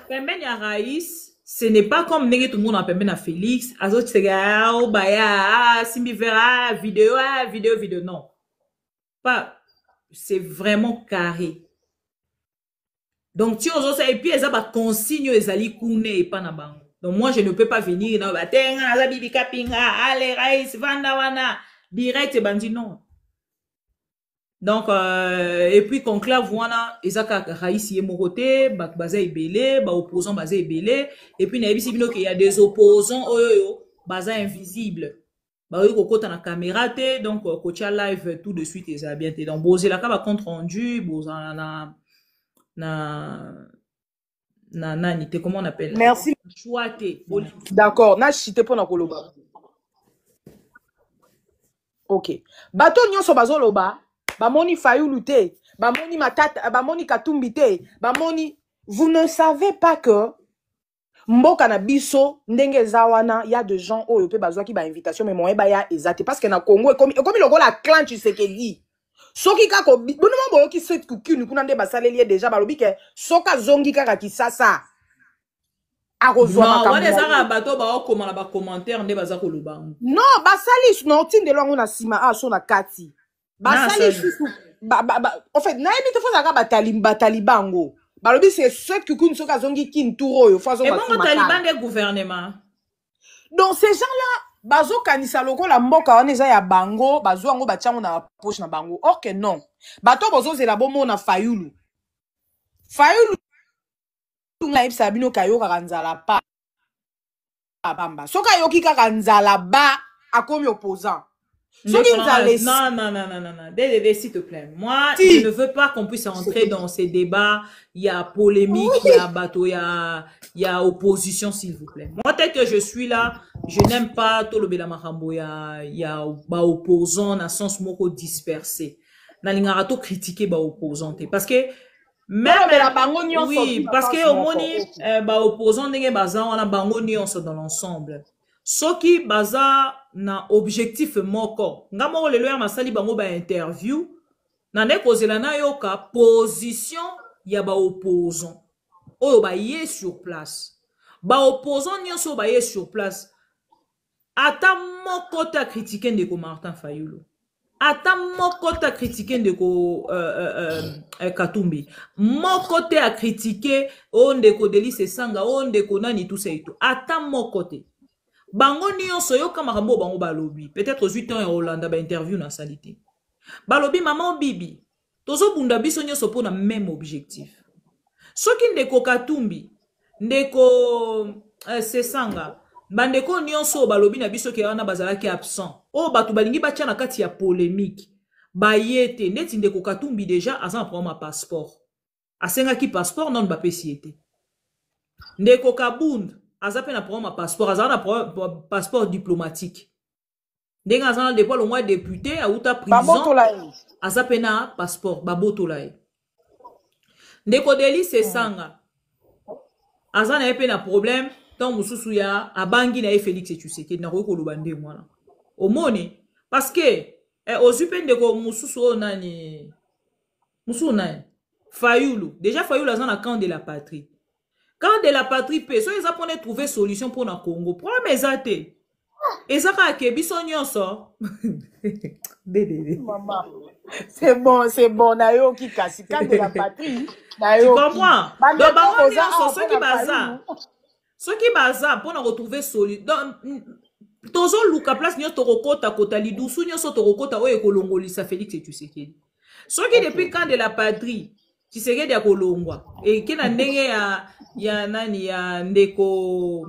pembeni ya Raïs ce n'est pas comme ndenge tout le monde a pembeni na Félix azo tsega o baya simbi vera vidéo non pas c'est vraiment carré donc tu oses et puis eza ba consigne ezali kune et pas na bango. Donc moi je ne peux pas venir dans la tenga zabibi kapinga allez Raïs vanda wana direct bandi non. Donc et puis conclave wana ezaka Raïs yé moroté ba baza ebele ba opposant baza ebele et puis na yebisi bino qu'il y a des opposants oyo baza invisible. Baoyi kokota na caméra te, donc kocha live tout de suite eza bien te. Donc bozela ka ba compte rendu, bozala na nani te, comment on appelle? Merci. Choix te. D'accord, na chité pour na koloba. Ok. Bato nyonso bazoloba, bamoni Fayulu te, bamoni Matata, bamoni Katumbi te, bamoni. Vous ne savez pas que mboka na biso ndenge zawana y a des gens oyo pe bazwa ki ba invitation mais moyen ba ya ezate parce que na Congo comme lokola clan Tshisekedi. Soki kako bonoma boyo ki set kukunu kuna nde basaleli déjà balobi ke soka zongi kaka kisasa. Non, wana ezaka bato ba okoma na ba commentaire nde baza koloba. Non, basali no tinde longo na sima so na kati. Basali susu en fait na yebite fo zaka batalibango. Balobi c'est ceux qui connaissent soka zongi kin touro yo façon ba. Et bon taliban des gouvernements. Donc ces gens-là bazo kanisa loko la mboka wana eza ya bango bazo ngo batiango na poche na bango. Or que non. Bato bozo zela bomo na Fayulu. Fayulu na ipsa bino kayo kanzala pa. Bamba. Soka yoki kanzala ba akomi opposant. Non, s'il te plaît. Moi, si. Je ne veux pas qu'on puisse entrer dans ces débats. Il y a polémique, il y a bateau, il y a opposition, s'il vous plaît. Moi, tel que je suis là, je n'aime pas tout le bela marambo. Il y a opposant, dans le sens moko dispersé. Dans l'ingarato critiquer opposant. Parce que même oui, parce que au moni opposant n'enge baza on a bango nyonso dans l'ensemble. Soki baza na objectif moko nga moko lelo ya masali bango ba interview na ne kozela na yoka position ya ba opposant oyo ba ye sur place ba opposant nyonso ba ye sur place ata moko ta critiquer ndeko Martin Fayulu ata moko ta critiquer ndeko Katumbi moko te a critiquer o ndeko Delice Sanga o ndeko nani tout ça et tout ata moko te bango nyonso yoka makambo bango balobi peut-être 8 ans en Hollande ba interview na salité balobi maman bibi tozo bunda biso nyonso po na même objectif soki ndeko Katumbi ndeko Sesanga bandeko nyonso balobi na biso ke wana bazalaki absent o batu balingi batia na kati ya polémique bayete neti ndeko Katumbi déjà azan problème passeport asengaki passeport non ba pesiete ndeko Kabund azape na problème passeport azana passeport diplomatique ndenga azana depuis le mois député a uta prison azape na passeport babotolae ndeko Delice Sanga azana epe na problème tant mususu ya abangi na Félix Tshisekedi na ko koloba nde mwana omoni parce que ozupe ndeko mususu nani mususu nani Fayulu déjà Fayulu azana camp de la patrie. Quand de la patrie paix, so ils apprennent trouver solution pour le Congo. Problème ezate. Ezaka ke biso nyonso. Maman. C'est bon, nayo ki kasi quand de la patrie. Nayo. Tu comprends? Donc bango nyonso ceux qui baza pour retrouver solution. Donc tozo luka place nyonso tokokota kota lidusu nyonso tokokota oyo kolongolisa Félix Tshisekedi. Ceux qui depuis quand de la patrie Tshisekedi ya kolongwa et kina ndenge ya nani ya ndeko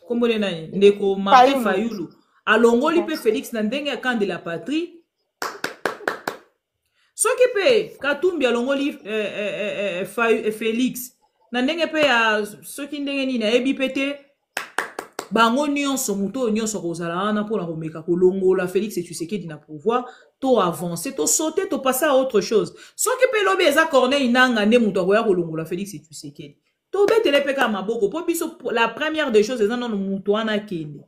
kombole nani ndeko Martin Fayulu alongoli pe Félix na ndenge ya camp de la patrie soki pe Katumbi alongoli Félix na ndenge pe ya soki ndenge nini ayebi pete bango nyonso muto nyonso kozala wana mpona komeka kolongola Félix Tshisekedi na pouvoir to avancer to sauter to passer à autre chose soki pe lobi eza Corneille Nangaa nde muto akoya kolongola Félix Tshisekedi to betele pe ka maboko po biso la première des choses eza nano muto wana kende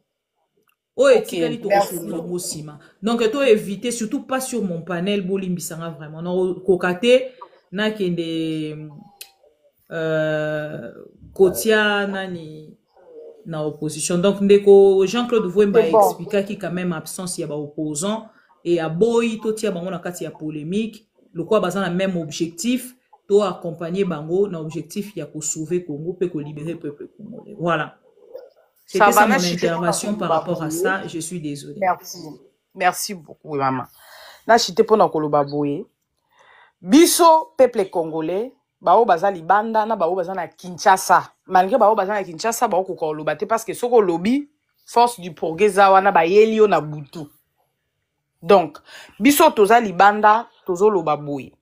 o etikali to kosola mosima donc to éviter surtout pas sur mon panel bolimbisanga vraiment no kokate na kende kotia nani na opposition. Donc, ndeko Jean-Claude Vouemba expliqua qu'il y a quand même absence y a opposant et à boy tout y a bango na kati ya polémique le quoi basant la même objectif to accompagner bango na objectif y a pour sauver Congo pe ko libérer peuple congolais. Voilà. C'était ça mon intervention par rapport à ça, je suis désolée. Merci beaucoup maman. Na chité pona koloba boye. Biso peuple congolais bao baza libanda na bao baza na Kinshasa malgré bao baza na Kinshasa bao ko koloba te parce que soko lobby force du progrès zawana ba yelio na butu. Donc, biso toza libanda, tozo loba boy.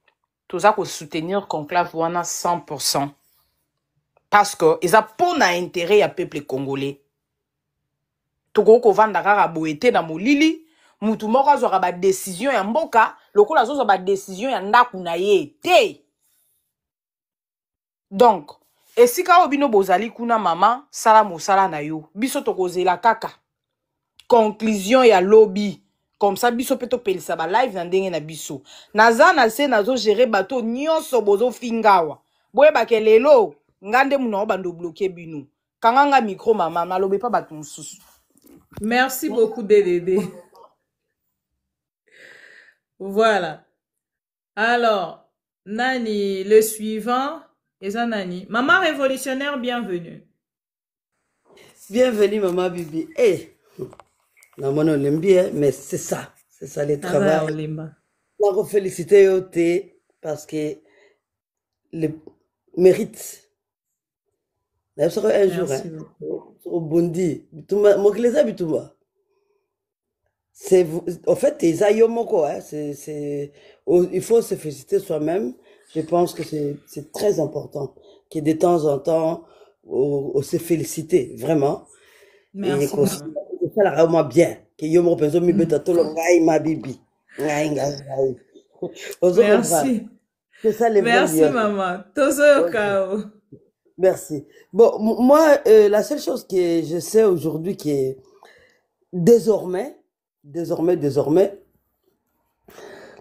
Toza ko soutenir conclave wana 100%. Parce que ils a pour na intérêt à peuple congolais. Toko ko vanda kaka boyete na molili, mutu moko azwaka ba décision ya mboka, lokola azozwa ba décision ya ndaku na ye te. Donc, esika obino bozali kuna mama, sala mosala na yo. Biso tokozela kaka. Conclusion ya lobby. Comme ça, biso peto pelisa ba live na ndenge na biso. Naza na se nazo gérer bateau nyonso bozo fingawa. Boye bake lelo, ngande muna bando bloquer bino. Kanganga micro mama, malobe pa bato mususu. Merci beaucoup, DDD. Voilà. Alors, Nani, le suivant, Eza Nani. Maman révolutionnaire, bienvenue. Bienvenue, maman Bibi. Eh, non, moi, on l'aime bien, mais c'est ça le travail. On va féliciter Yoté parce que le mérite. Un jour, au Bondi, c'est en fait tes ayomoko, il faut se féliciter soi-même. Je pense que c'est très important que de temps en temps on se féliciter vraiment. Merci. Et ça la vraiment bien que yomo penso mi beta to lo ngai ma bibi. Merci. C'est ça les merci maman. Tozo kao. Merci. Bon, moi, la seule chose que je sais aujourd'hui, qui est désormais, dans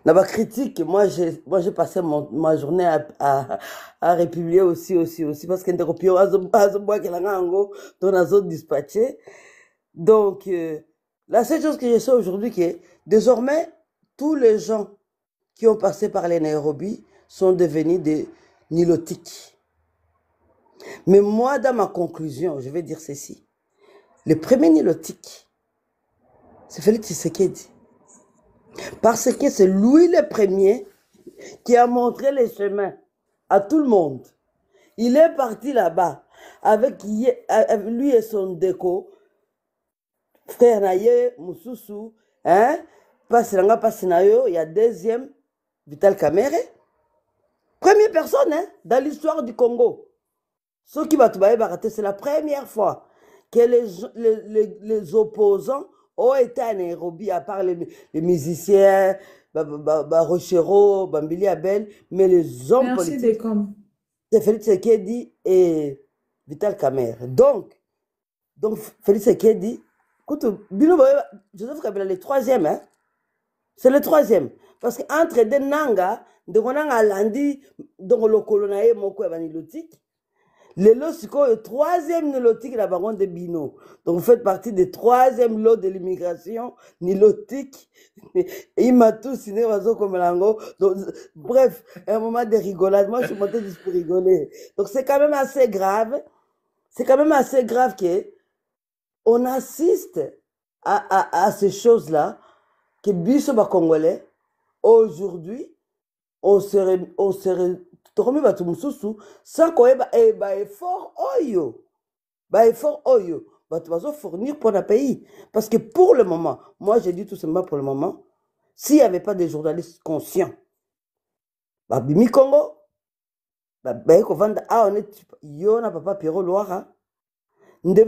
ma critique, moi j'ai passé ma journée à républier aussi, parce que dispatché. Donc, la seule chose que je sais aujourd'hui, qui est désormais, tous les gens qui ont passé par les Nairobi sont devenus des nilotiques. Mais moi, dans ma conclusion, je vais dire ceci. Le premier nilotique, c'est Félix Tshisekedi. Parce que c'est lui le premier qui a montré les chemins à tout le monde. Il est parti là-bas avec lui et son déco, frère Naye, Moussoussou, hein, Passinayo, il y a deuxième, Vital Kamerhe. Première personne, hein, dans l'histoire du Congo. Ce qui va te barater, c'est la première fois que les opposants ont été à Nairobi, à part les musiciens, Rochero, Bambili Abel, mais les hommes politiques, c'est Félix Tshisekedi et Vital Kamerhe. Donc Félix Tshisekedi, écoute, Joseph Kabila, le troisième, hein, c'est le troisième. Parce qu'entre des Nanga, de Ronanga Landi, donc le colonaïe Moko et Vanilotique, le lot, c'est le troisième nilotique la baronne de Bino. Donc vous faites partie des troisième lot de l'immigration nilotique. Il m'a tout signé, comme l'ango. Bref, un moment de rigolade. Moi, je suis montée juste pour rigoler. Donc c'est quand même assez grave. C'est quand même assez grave qu'on assiste à ces choses-là, que Bisso Congolais, aujourd'hui, on serait sans qu'on ait effort oyo. Effort oyo. Tu vas fournir pour le pays. Parce que pour le moment, moi j'ai dit tout simplement pour le moment, s'il n'y avait pas des journalistes conscients, Bimi Congo, on est Yona Papa Pierrot Loira. Maman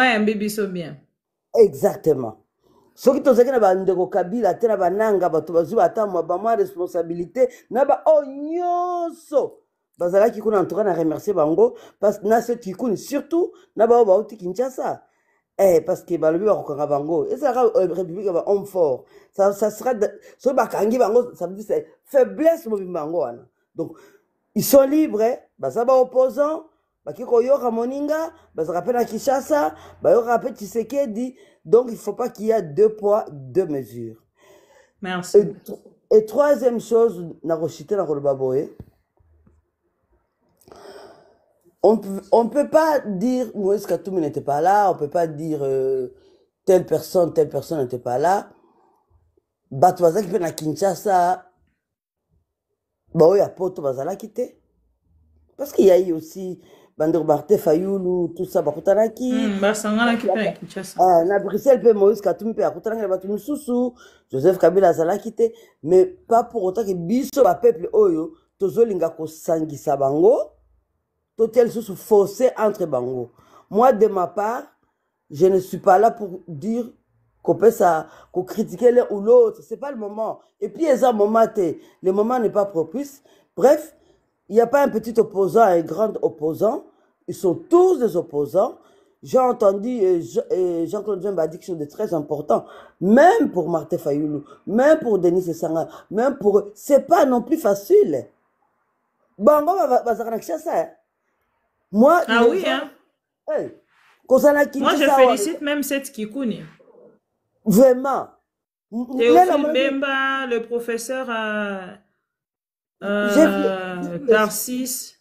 et un bébé sont bien. Exactement. Ce qui est na bandeko Kabila te na bananga bato bazwi batamwa ba responsabilité na ba onyoso bazalaki kuna entouré na remercier bango parce que na ce tikuni surtout na ba uti Kinshasa parce que balobi ba kokanga bango et ça république ba homme fort ça sera so bakangi bango ça veut dire c'est faiblesse mobimba bango wana. Donc ils sont libres bazaba opposants bakiko yoka moninga bazaka na Kinshasa bayoka pe Tshisekedi. Donc, il ne faut pas qu'il y ait deux poids, deux mesures. Merci. Et troisième chose, on ne peut pas dire Moïse Katoumi n'était pas là, on ne peut pas dire telle personne n'était pas là. Batouaza qui fait na Kinshasa, il y a poto bazala quitté. Parce qu'il y a eu aussi Bandor Barté Fayoulou, tout ça, Bakutanaki. Basangana qui paye Kinshasa. Na Bruxelles, pe Moïse Katumbi, pe Akutanaki, Batumu Soussou, Joseph Kabila Zalakite, mais pas pour autant que biso, ba peuple oyo, tozo linga ko sangisa bango, totel sous fossé entre bango. Moi, de ma part, je ne suis pas là pour dire qu'on peut ça, qu'on critiquer l'un ou l'autre. C'est pas le moment. Et puis, le moment n'est pas propice. Bref, il n'y a pas un petit opposant et un grand opposant. Ils sont tous des opposants. J'ai entendu Jean-Claude Jemba dire quelque chose de très important. Même pour Martin Fayoulou, même pour Denis Essanga, même pour eux. C'est pas non plus facile. Bango va ça. Moi, Ah oui, hein? Hey, Moi, je félicite même cette Kikouni. Vraiment. Théophile Bemba, le professeur Tarsis,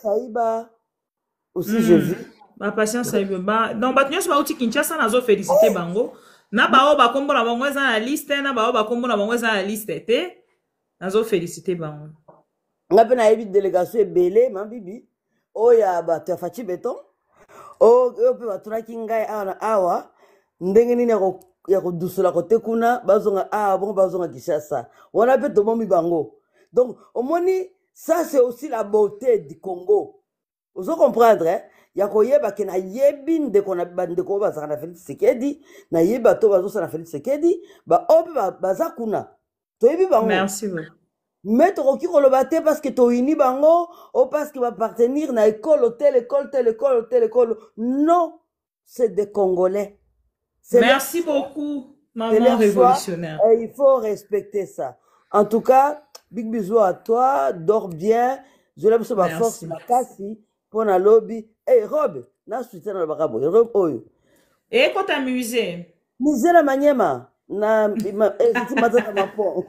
Saïba, aussi j'ai vu. Ma patience Saïba. Donc, Batnios Bauti Kinshasa n'a pas félicité Bango. Na baoba kombo na bango eza na liste, na baoba kombo na bango eza na liste te. N'a pas félicité Bango. On a une une délégation belé, ma bibi. Oh ya ba tu fati béton. Oh pe ba tunaki ngai awa. Ndenge nini ya ko dusula kote kuna bazonga bon bazonga Kinshasa. On a pe to momi bango. Donc au moni ça c'est aussi la beauté du Congo. Vous comprendre hein? Ya ko yeba ke na yebi ndeko na bandeko bazaka na Félix Tshisekedi, na yeba to bazosa na Félix Tshisekedi, ba ope baza kuna. To yebi bango. Merci beaucoup. Mais tu as parce que tu as uni bango ou parce qu'il va appartenir à l'école, telle école. Non, c'est des Congolais. Merci beaucoup, maman révolutionnaire. Et il faut respecter ça. En tout cas, big bisous à toi, dors bien. Je l'aime sur ma force, ma casse, pour la lobby. Hey, Rob, na soutien dans le barabo. Rob, et quand t'amuser? Misé la maniema. Na mataka mapo.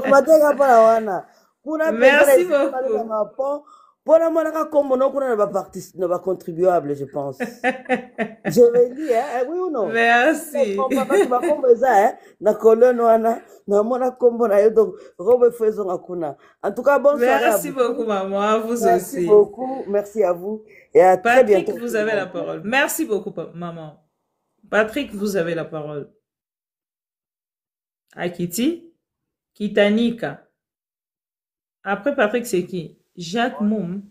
Mataka pa wana. Kuna merci beaucoup. Mapo. Pour moi na kombo no kuna na ba contribuable je pense. Je vais dire hein, oui ou non? Merci. Ba kombo eza hein na colonne wana na mona kombo na yo donc robe faisons akuna. En tout cas bonne soirée. Merci beaucoup maman, à vous aussi. Merci beaucoup, merci à vous et à très bientôt. Patrick, vous avez la parole. Merci beaucoup maman. Patrick, vous avez la parole. Akiti, Kitanika. Après Patrick, c'est qui? Jacques Moum.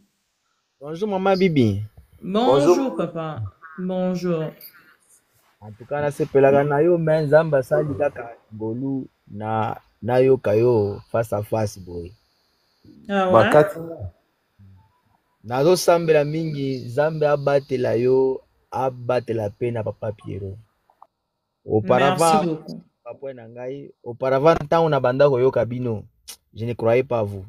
Bonjour maman Bibi. Bonjour papa. Bonjour. En tout cas, c'est pelaga na yo men zamba sali kaka bolu na yo kayo face à face boy. Ah ouais. Bakati. Nazo sambela mingi zambe abatela yo abatela pe na papa Pierrot. Auparavant, auparavant, tant on a banda koyoka bino, je ne croyais pas vous.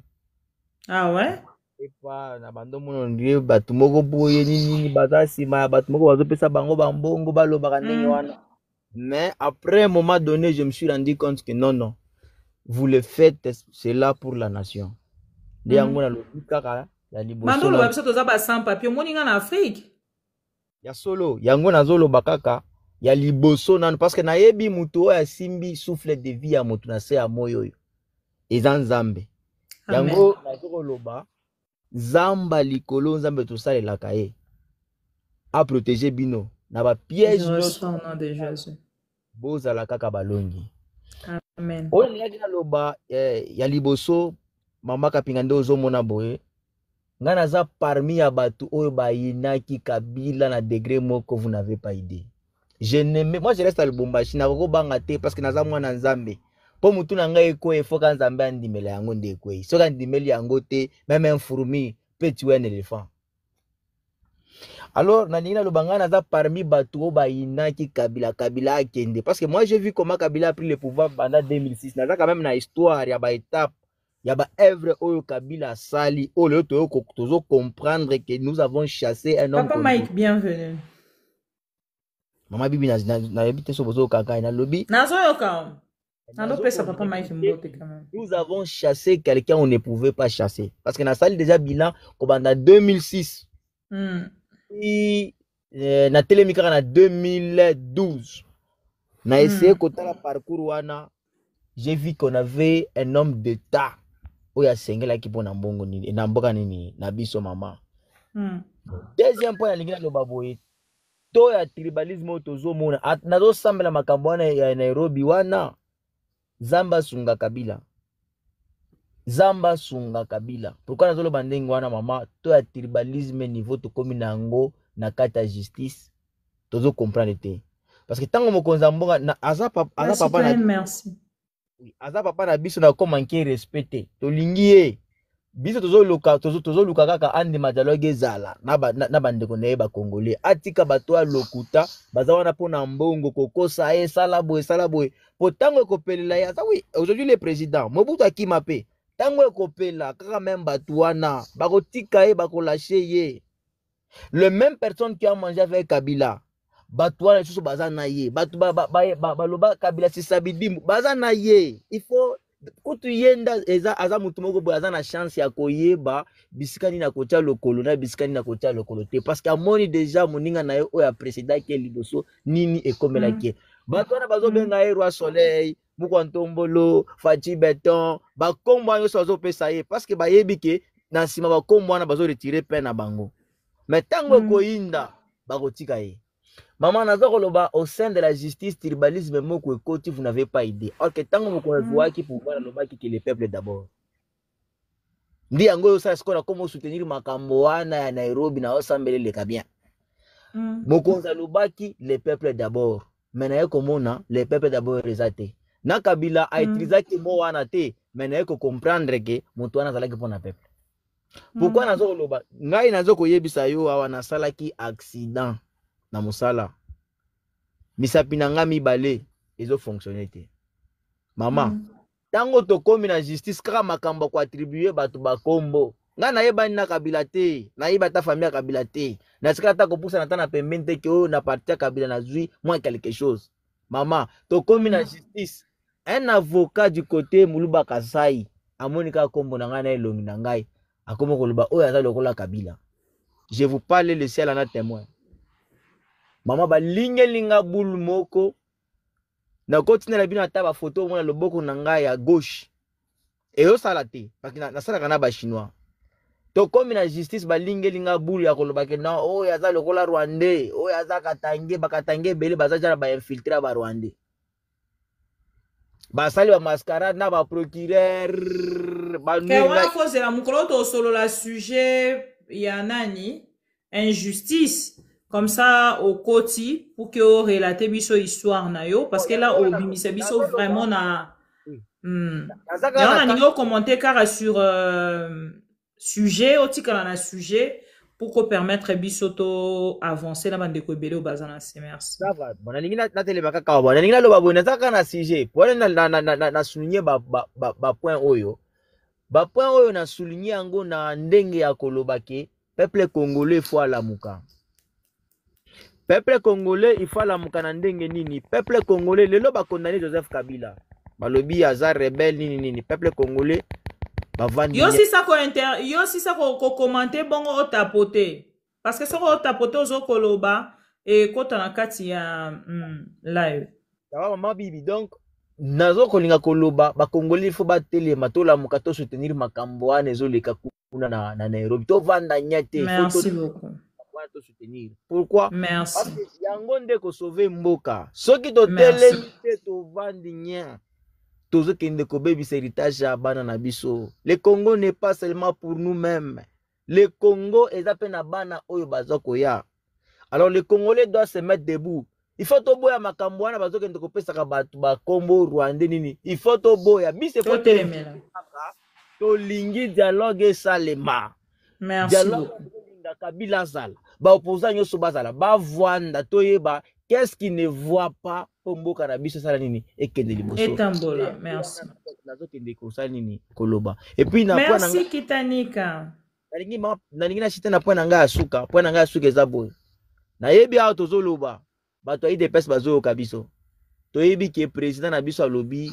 Ah ouais? Et pas na bando mon ndiye batu moko boye nini batasi ma batu moko bazopesa bango bambongo balobaka ndenge wana. Mais après un moment donné, je me suis rendu compte que non, vous le faites cela pour la nation. De yango na lobika ya liboso. Mandolo ba biso toza ba sans papier moninga na Afrique. Ya solo, yango na zolo bakaka. Ya liboso nan parce que na yebi mutu ya simbi souffle de vie ya mutu na se ya moyo yo. Eza nzambe. Yango na zoko loba zamba likolo nzambe to sale la kaye. A protéger bino na ba piège au nom de Jésus. Boza la kaka balongi. Amen. O ngaki na loba ya liboso mama kapinga ndo zo mona boye. Ngana za parmi ya batu oyo bayinaki Kabila na degré moko vous n'avez pas idée. Moi je reste à Lubumbashi na koko banga te parce que naza mwana nzambe. Po mutu na ngai ko efo ka nzambe andimela yango ndekwe. So ka ndimeli yango te même un fourmi peut tuer un éléphant. Alors na nina lobanga naza parmi batu bayinaki Kabila akende parce que moi j'ai vu comment Kabila a pris le pouvoir pendant 2006. Naza quand même na histoire ya ba étape ya ba œuvre oyo Kabila sali oyo tozo comprendre que nous avons chassé un homme. Papa Mike, bienvenue. Maman Bibi na yebite so bozo kaka na lobby. Nazo yoka. Nando pesa papa Mike mbote quand même. Nous avons chassé quelqu'un on ne pouvait pas chasser parce que na sali déjà bilan ko banda 2006. Et na telemika na 2012. Na essayé kota la parcours wana. J'ai vu qu'on avait un homme d'État oya sengela ki pona mbongo nini na mboka nini na biso mama. Deuxième point nalingi naloba boye to ya tribalisme tozomona nazo sambela makambo wana ya Nairobi wana Zamba sunga Kabila. Zamba sunga Kabila. Pourquoi nazo loba ndenge wana mama to ya tribalisme niveau to komi nango na kati ya justice tozo comprendre te. Parce que tango mokonza mbonga na aza papa na merci. Oui, aza papa na biso na ko manquer respecté. To lingi biso tozo luka kaka ande ma dialogue ezala na bandeko na ba congolais atika bato a lokuta baza wana pona mbongo kokosa sala boy po tango ekopelela ya oui aujourd'hui le président Mobutu akima pe tango ekopela kaka même bato wana bakotika bakolâcher ye le même personne qui a mangé avec Kabila bato wana susu baza na ye bato baloba Kabila sisabidimu baza na ye il faut kutu yenda aza mutu moko boye aza na chance ya koyeba bisikani na kotia lokolo na bisikani na kotia lokolo te parce que amoni déjà moninga na ye oyo président ke liboso nini ekomelaki bato wana bazobenga ye Roi Soleil Mukwa Ntombolo Fachi Beton bakombo wana nyonso bazopesa ye parce que bayebi ke na nsima bakombo wana bazo retire pe na bango mais tango ekoyinda bakotika ye. Maman nazo koloba au sein de la justice tribalisme moko ekoti vous n'avez pas idée. Or que tango moko voit qui pouvoir loba ki le peuple d'abord. Ndi yango yo sa skora comment soutenir makambo wana ya Nairobi na osambele le kabien. Mokonza lobaki le peuple d'abord. Mena yeko mona le peuple d'abord rezate. Na Kabila a utilisé mo wana te mena yeko comprendre que moto wana zalaki pona peuple. Pourquoi nazo koloba ngai nazo koyebisa yo awana salaki accident na musala misapi na nga mibale ezo fonctionner te mama tango tokomi na justice kaka makambo ko attribuer bato bakombo nga nayebani na Kabila te nayeba ta famille ya Kabila te na sika ta kopusa na ta na pembeni te ke oyo na parti ya Kabila na zwi moins quelque chose mama tokomi na justice un avocat du côté Muluba Kasai amoni ka kombo na nga na elongi na ngai akomo koloba oyo aza lokola Kabila. Je vous parle le ciel en a témoin. Mama ba linga bulu moko na kotina la bina ta ba photo mona loboko na ngai ya gauche e yo sala te parce que na sala kana ba chinois to komi na justice ba linga bulu ya koloba ke na o ya za lokola Rwandais o ya za bakatange bele baza jara ba infiltrer ba Rwandais ba sali ba mascarade na ba procureur ba nuna ko c'est la mukolo to solo la sujet ya nani injustice comme ça au côté pour que on relate biso histoire na yo parce que là au bimisa biso vraiment na on a niveau commenter car sur sujet au tika na sujet pour qu'on permettre biso to avancer na bande ko belé au bazana c'est merci ça va bon alingi na tele bakaka bon alingi na loba bona zaka na sujet pour na souligner ba point oyo na souligner yango na ndenge ya koloba ke peuple congolais faut alamuka. Peuple congolais il faut la mukana ndenge nini peuple congolais lelo ba condamné Joseph Kabila balobi aza rebelle nini peuple congolais ba vandi yo si ça ko commenter bongo o tapoter parce que ça ko tapoter ozo koloba et kota na kati ya live ça va maman bibi donc nazo kolinga koloba ba congolais il faut ba telema to la muka to soutenir makambo wana ezoleka kuna na Nairobi to vanda nyate merci beaucoup te soutenir. Pourquoi? Merci. Parce que yango nde ko sauver mboka. Soki to telemi te to vandi nya. Tozo kende ko bebi héritage ya bana na biso. Le Congo n'est pas seulement pour nous-mêmes. Le Congo est appelé na bana oyo bazoko ya. Alors les Congolais doivent se mettre debout. Il faut to boya makambo wana bazoko kende ko pesa ka batu ba kombo Rwandais nini. Il faut to boya bise ko telemela. To lingi dialogue salema. Merci beaucoup. Kabila zala ba opposant nyoso bazala ba vwanda toyeba qu'est-ce qui ne voit pas pombo karabiso sala nini ekende liboso etambola merci nazo kende ko sala nini koloba et puis na point merci Kitanika nalingi na chita na point na nga asuka eza boy na yebi a tozoloba bato aide pesa bazo kabiso toyebi ke président na biso alobi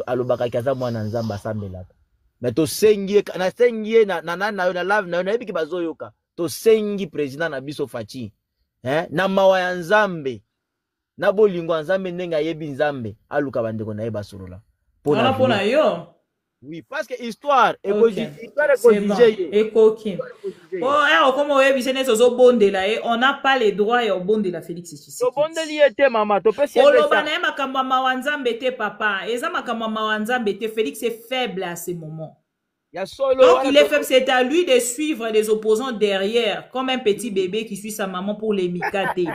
alobaka kaza mwana nzamba sambelaka mais to sengie na sengie na lave na yebi ke bazo yoka to sengi président na biso Fachi na mawa ya nzambe na bolingo nzambe ndenga yebi nzambe aluka bandeko na yeba solola pona yo Oui, parce que histoire, Ok, histoire est c'est bon. conjugée. Et coquin. Oh, comme on on n'a pas les droits et au bon de la Félix To bonde Tshisekedi. liete mama, to pesi Oloba ça. na ye makambo ya mawa nzambe te papa. Eza makambo ya mawa nzambe te. Félix est faible à ce moment. Ya solo Donc wana il est faible, c'est à lui de suivre les opposants derrière, comme un petit bébé qui suit sa maman pour les micater.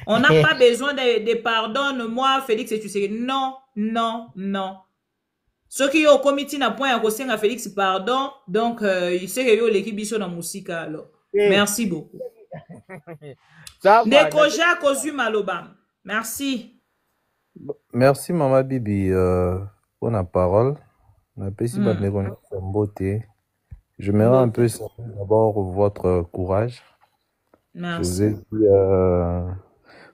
On n'a pas besoin de pardonne-moi, Félix et tu sais. Non, non, non. Ceux qui ont commis un point à Félix pardon, donc il sait que l'équipe biso na musika alors. Merci beaucoup. Ça va. Nekoja Kozu Maloba. Merci. Merci Mama Bibi pour la parole. J'aimerais un peu savoir d'abord votre courage. Merci. Je vous ai dit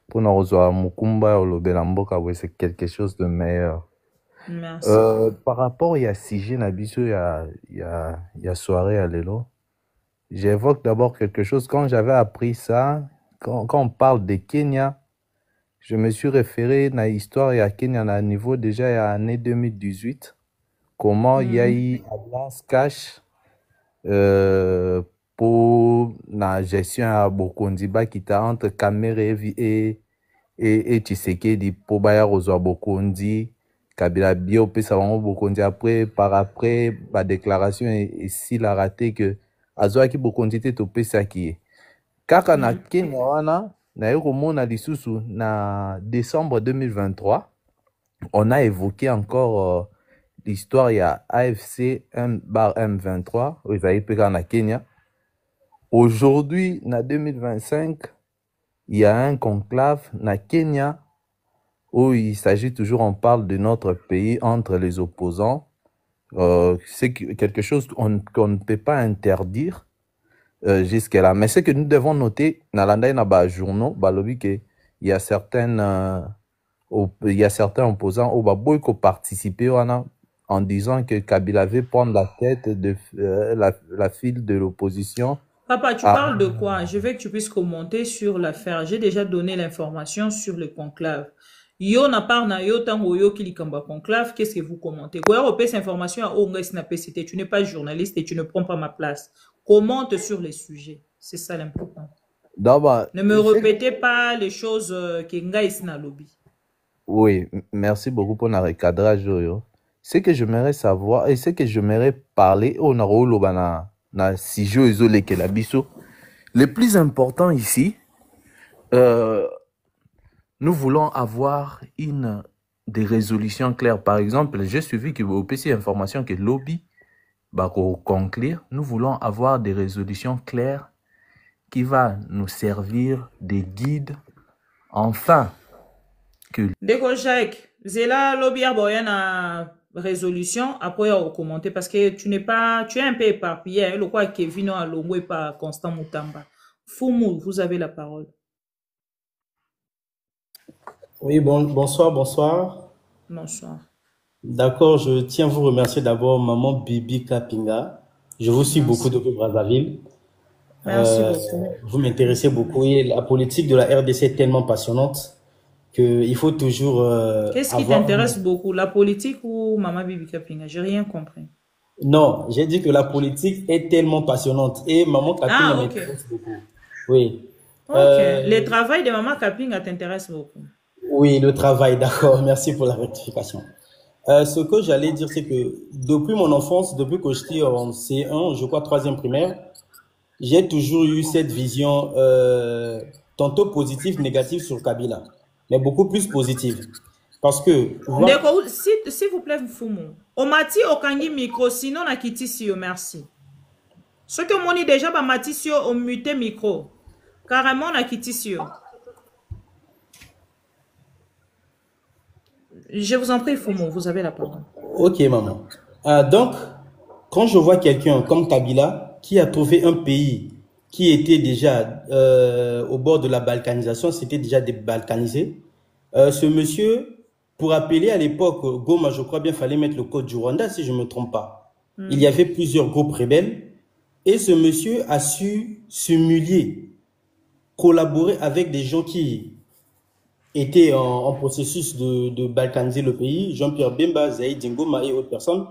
pour nous rejoindre Mukumba ou le Belamboka, c'est quelque chose de meilleur. Merci. Par rapport à Sige Nabiso, il y a soirée à l'élo. J'évoque d'abord quelque chose. Quand j'avais appris ça, quand on parle de Kenya, je me suis référé à l'histoire à Kenya à niveau déjà à l'année 2018. Comment il y a eu Alliance Cash pour la gestion à Bokondiba qui était entre Kamere et Tshisekedi pour Baya Rozoa Bokondi. Kabila Bio Pesawango Bokondi après, par après, la déclaration et s'il a raté que Azoaki Bokondi était au Pesaki. Kaka na Kenya wana, na Euromona Lisusu, na décembre 2023, on a évoqué encore l'histoire, il y a AFC M23, ils avaient pris na Kenya. Aujourd'hui, na 2025, il y a un conclave na Kenya où il s'agit toujours, on parle de notre pays entre les opposants. C'est quelque chose qu'on ne peut pas interdire jusqu'à là. Mais ce que nous devons noter, dans les journaux, il y a certains opposants qui ont participé en disant que Kabila avait prendre la tête de la file de l'opposition. Papa, tu parles de quoi? Je veux que tu puisses commenter sur l'affaire. J'ai déjà donné l'information sur le conclave. Yo na part na yo tango yo ki likamba conclave, qu'est-ce que vous commentez? Quoi repère cette information à Onges na PCT, tu n'es pas journaliste et tu ne prends pas ma place. Commente sur les sujets. C'est ça l'important. Ne me répétez pas les choses que Ngaïs na lobby. Oui, merci beaucoup pour le recadrage. Ce que j'aimerais savoir et ce que j'aimerais parler au Narolo na sijo isolé que la biso. Le plus important ici, nous voulons avoir des résolutions claires. Par exemple, j'ai suivi que vous avez information que lobby va conclure. Nous voulons avoir des résolutions claires qui va nous servir des guides. Enfin, que... Deko Jacques, Zela lobby a résolution après à commenter parce que tu es un peu éparpillé. Le quoi Kevin a longué par Constant Moutamba. Foumou, vous avez la parole. Oui, bonsoir. Bonsoir. D'accord, je tiens à vous remercier d'abord, Maman Bibi Kapinga. Je vous suis beaucoup depuis Brazzaville. Merci beaucoup. Vous m'intéressez beaucoup et la politique de la RDC est tellement passionnante qu'il faut toujours. Qu'est-ce qui t'intéresse beaucoup, la politique ou Maman Bibi Kapinga? J'ai rien compris. Non, j'ai dit que la politique est tellement passionnante et Maman Kapinga m'intéresse beaucoup. Oui. Ok. Le travail de Maman Kapinga t'intéresse beaucoup. Oui, le travail, d'accord. Merci pour la rectification. Ce que j'allais dire, c'est que depuis mon enfance, depuis que j'étais en C1, je crois 3e primaire, j'ai toujours eu cette vision tantôt positive, négative sur Kabila, mais beaucoup plus positive. Parce que... S'il vous plaît, Foumou. On m'a dit au kangi micro, sinon on a quitté si merci. Ce que mon dit déjà, bah, Matisio, on muté micro. Carrément, on a quitté si Je vous en prie, Foumou, vous avez la parole. Ok, maman. Donc, quand je vois quelqu'un comme Kabila, qui a trouvé un pays qui était déjà au bord de la balkanisation, c'était déjà débalkanisé, ce monsieur, pour appeler à l'époque Goma, je crois bien, fallait mettre le code du Rwanda, si je ne me trompe pas. Il y avait plusieurs groupes rebelles, et ce monsieur a su s'humilier, collaborer avec des gens qui était en processus de balkaniser le pays, Jean-Pierre Bemba, Zaïd Ngoma et autres personnes,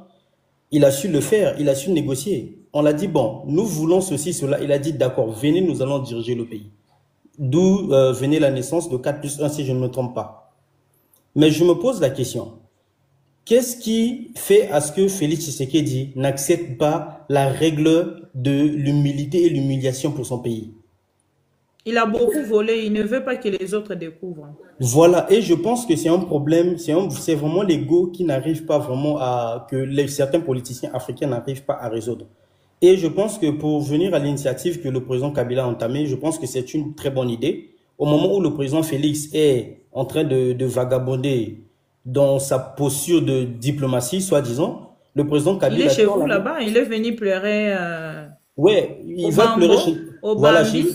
il a su le faire, il a su négocier. On l'a dit, bon, nous voulons ceci, cela. Il a dit, d'accord, venez, nous allons diriger le pays. D'où venait la naissance de 4+1, si je ne me trompe pas. Mais je me pose la question, qu'est-ce qui fait à ce que Félix Tshisekedi n'accepte pas la règle de l'humilité et l'humiliation pour son pays? Il a beaucoup volé, il ne veut pas que les autres découvrent. Voilà, et je pense que c'est un problème, c'est vraiment l'ego qui n'arrive pas vraiment certains politiciens africains n'arrivent pas à résoudre. Et je pense que pour venir à l'initiative que le président Kabila a entamée, je pense que c'est une très bonne idée. Au moment où le président Félix est en train de vagabonder dans sa posture de diplomatie, soi-disant, le président Kabila... Il est chez vous là-bas, il est venu pleurer ouais, il va pleurer chez...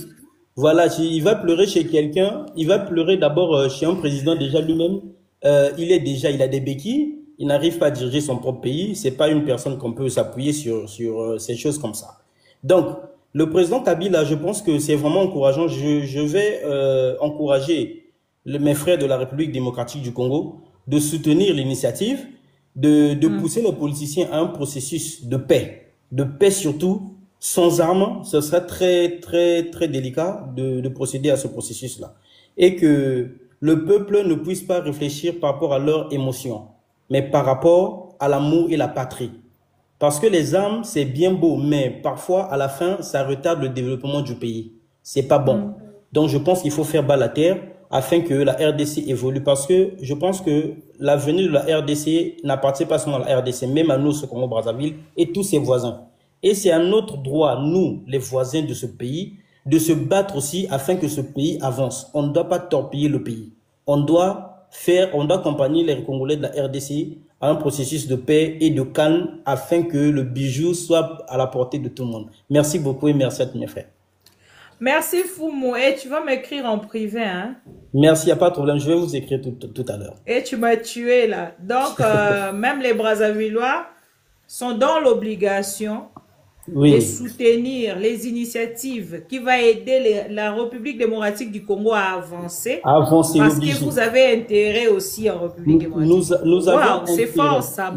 Voilà, il va pleurer chez quelqu'un, il va pleurer d'abord chez un président déjà lui-même. Il a des béquilles, il n'arrive pas à diriger son propre pays, c'est pas une personne qu'on peut s'appuyer sur ces choses comme ça. Donc, le président Kabila, je pense que c'est vraiment encourageant. Je vais encourager mes frères de la République démocratique du Congo de soutenir l'initiative, de pousser les politiciens à un processus de paix surtout, sans armes. Ce serait très, très, très délicat de procéder à ce processus-là. Et que le peuple ne puisse pas réfléchir par rapport à leurs émotions, mais par rapport à l'amour et la patrie. Parce que les armes, c'est bien beau, mais parfois, à la fin, ça retarde le développement du pays. C'est pas bon. Donc, je pense qu'il faut faire bas la terre afin que la RDC évolue. Parce que je pense que l'avenir de la RDC n'appartient pas seulement à la RDC, même à nous, ce Congo-Brazzaville, et tous ses voisins. Et c'est à notre droit, nous, les voisins de ce pays, de se battre aussi afin que ce pays avance. On ne doit pas torpiller le pays. On doit accompagner les Congolais de la RDC à un processus de paix et de calme afin que le bijou soit à la portée de tout le monde. Merci beaucoup et merci à tous mes frères. Merci Foumou. Et tu vas m'écrire en privé, hein? Merci, il n'y a pas de problème. Je vais vous écrire tout à l'heure. Et tu m'as tué là. Donc, même les Brazzavillois sont dans l'obligation de soutenir les initiatives qui vont aider la République démocratique du Congo à avancer. Parce que vous avez intérêt aussi en République démocratique. Nous avons c'est fort ça.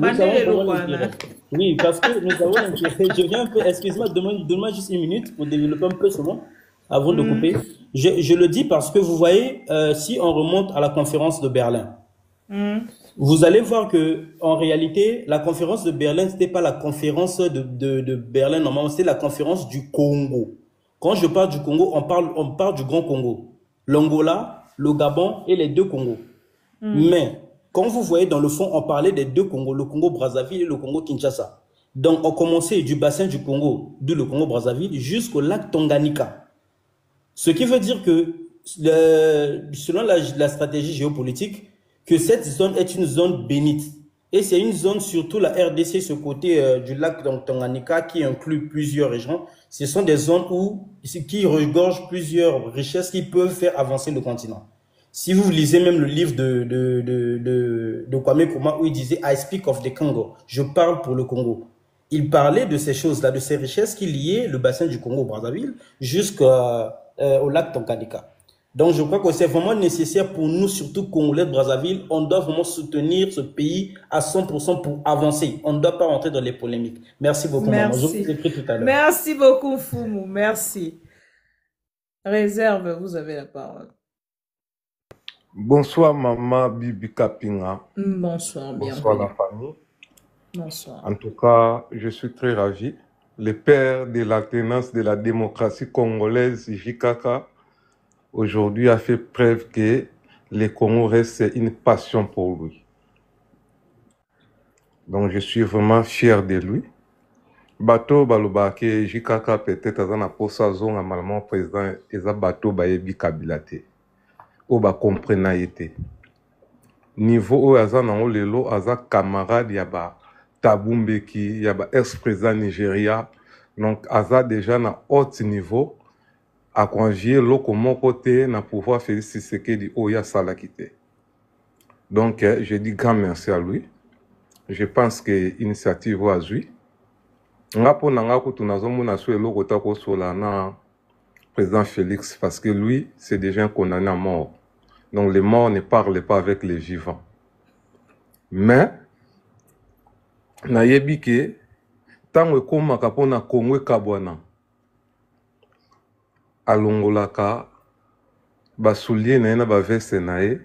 Oui, parce que nous avons intérêt. Je viens un peu, excuse-moi, donne-moi juste une minute pour développer un peu ce mot avant de couper. Je le dis parce que vous voyez, si on remonte à la conférence de Berlin, vous allez voir que en réalité, la conférence de Berlin, c'était pas la conférence de Berlin normalement, c'était la conférence du Congo. Quand je parle du Congo, on parle du Grand Congo, l'Angola, le Gabon et les deux Congos. Mais quand vous voyez dans le fond, on parlait des deux Congos, le Congo Brazzaville et le Congo Kinshasa. Donc on commençait du bassin du Congo, d'où le Congo Brazzaville, jusqu'au lac Tanganyika. Ce qui veut dire que selon la stratégie géopolitique, que cette zone est une zone bénite. Et c'est une zone, surtout la RDC, ce côté du lac Tanganyika, qui inclut plusieurs régions. Ce sont des zones qui regorgent plusieurs richesses qui peuvent faire avancer le continent. Si vous lisez même le livre de Kwame Nkrumah, où il disait « I speak of the Congo », je parle pour le Congo. Il parlait de ces choses-là, de ces richesses qui liaient le bassin du Congo-Brazzaville jusqu'au lac Tanganyika. Donc, je crois que c'est vraiment nécessaire pour nous, surtout Congolais de Brazzaville. On doit vraiment soutenir ce pays à 100% pour avancer. On ne doit pas rentrer dans les polémiques. Merci beaucoup, maman. Je vous écris tout à l'heure. Merci beaucoup, Foumou. Merci. Réserve, vous avez la parole. Bonsoir, maman Bibi Kapinga. Bonsoir, bien. Bonsoir, la famille. Bonsoir. En tout cas, je suis très ravi. Le père de la tenance de la démocratie congolaise, JKK, aujourd'hui a fait preuve que le Congo reste une passion pour lui. Donc je suis vraiment fier de lui. Bato balobake JKK peut-être azana posa zonga malama président eza bato bayebi Kabila te. O ba comprena yete. Niveau o azana o lelo aza camarade ya ba Tabumbeki, ya ba ex-président Nigeria. Donc aza déjà na haut niveau. À convier l'autre mon côté na pouvoir Félix Tshisekedi Oya Salakite. Donc je dis grand merci à lui. Je pense que l'initiative va jouer. Ngapo nanga ko tunazomona so eloko ta ko sola na président Félix parce que lui c'est déjà condamné à mort. Donc les morts ne parlent pas avec les vivants. Mais, nayebi ke, tango ekomaka mpona Congo ekabwana, alongolaka basoulier na ye na baveste na ye,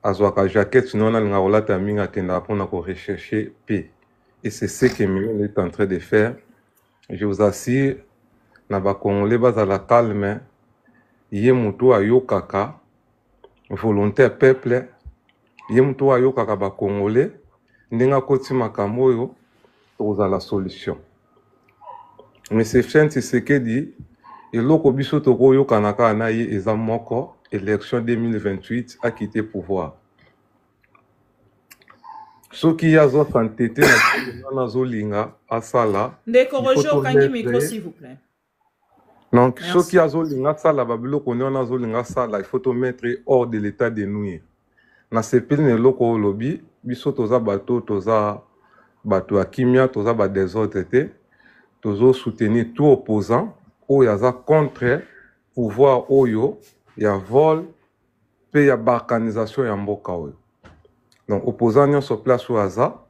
azwaka jaquette sinon alinga kolata mingi akendaka mpona korecherche paix. Et c'est ce que Emmanuel est en train de faire. Je vous assure, na bakongolais bazala calme, ye mutu ayokaka, volontaire peuple, ye mutu ayokaka bakongolais, ndenga koti makambo oyo, tozala solution. Mais c'est Félix Tshisekedi, eloko biso tokoyokanaka na ye eza moko, élection 2028 a quitté pouvoir. Soki yazo santete na zolinga asala. Ndeko Roger Kangi micro s'il vous plaît. Donc Merci. soki yazo linga sala babiloko na zolinga sala, il faut te mettre hors de l'état de nuire. Na sepeli ne loko lobi biso toza bato toza bato ya kimia toza ba désordre te tozo soutenir tout opposant oyo aza contre pouvoir oyo ya vol pe ya balkanisation ya mboka oyo. Donc opposant nyonso place oyo aza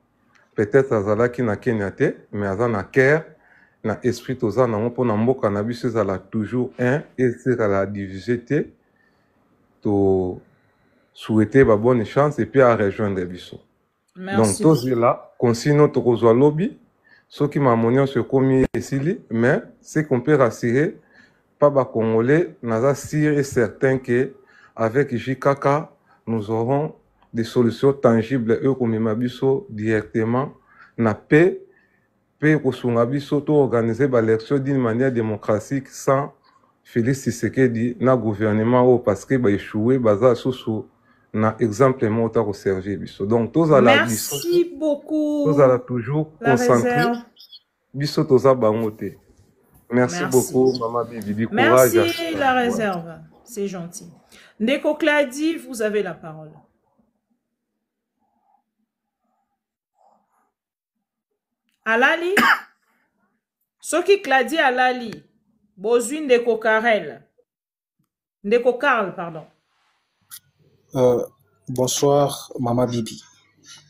peut-être azalaki na Kenya te mais aza na cœur na esprit toza nango mpona mboka na biso ezala toujours un et ezala divisé te to souhaiter ba bonne chance et puis à rejoindre biso. Donc Merci. tozi là consigne tokozwa lobby soki mamonio se komi esili mais c'est qu'on peut rassurer pas ba congolais naza sûr et certain que avec JKK nous aurons des solutions tangibles eux comme mabiso directement na paix pe kosunga biso to organiser ba élection d'une manière démocratique sans Félix Tshisekedi na gouvernement parce que ba échoué baza soso na exemple mota ko servir biso. Donc toza la Merci beaucoup. toza toujours La concentré réserve. biso toza bango te. Merci Merci. beaucoup maman Bibi, courage. Merci la réserve. C'est gentil. Ndeko Clady, vous avez la parole. Alali? Soki Clady Alali. Bozui Ndeko Karel. Ndeko Karl, pardon. Bonsoir, Maman Bibi.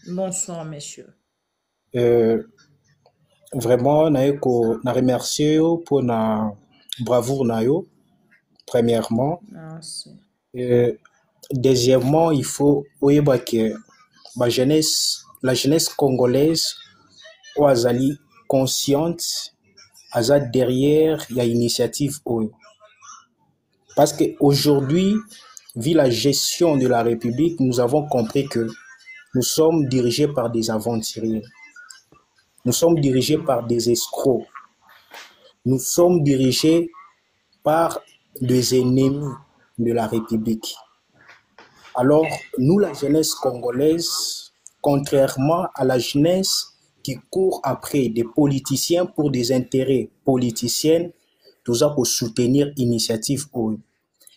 Bonsoir, messieurs. Vraiment, na remercier yo pour na bravoure na yo, premièrement. Merci. Deuxièmement, il faut oyeba que la jeunesse congolaise oazali consciente aza derrière ya initiative oyo. Parce que aujourd'hui, vu la gestion de la République, nous avons compris que nous sommes dirigés par des aventuriers. Nous sommes dirigés par des escrocs. Nous sommes dirigés par des ennemis de la République. Alors, nous, la jeunesse congolaise, contrairement à la jeunesse qui court après des politiciens pour des intérêts politiciens, nous avons soutenir l'initiative.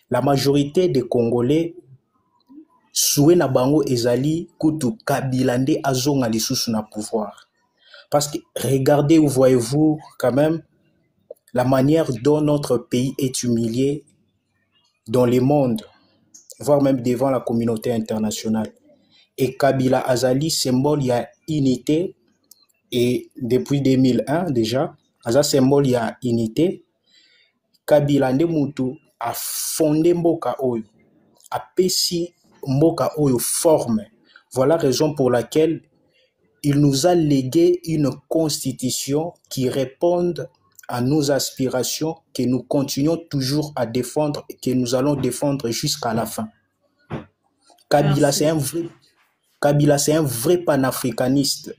La majorité des Congolais souhaitent na bango ezali kutu Kabila nde azonga lisusu na pouvoir. Parce que regardez, voyez-vous quand même la manière dont notre pays est humilié dans le monde, voire même devant la communauté internationale. Et Kabila Azali, symbole il y a unité, et depuis 2001 déjà, Aza symbole il y a unité. Kabila nde mutu a fondé Mboka Oyo, a pesi Mboka Oyo forme. Voilà la raison pour laquelle il nous a légué une constitution qui réponde à nos aspirations, que nous continuons toujours à défendre et que nous allons défendre jusqu'à la fin. Kabila, c'est un vrai panafricaniste.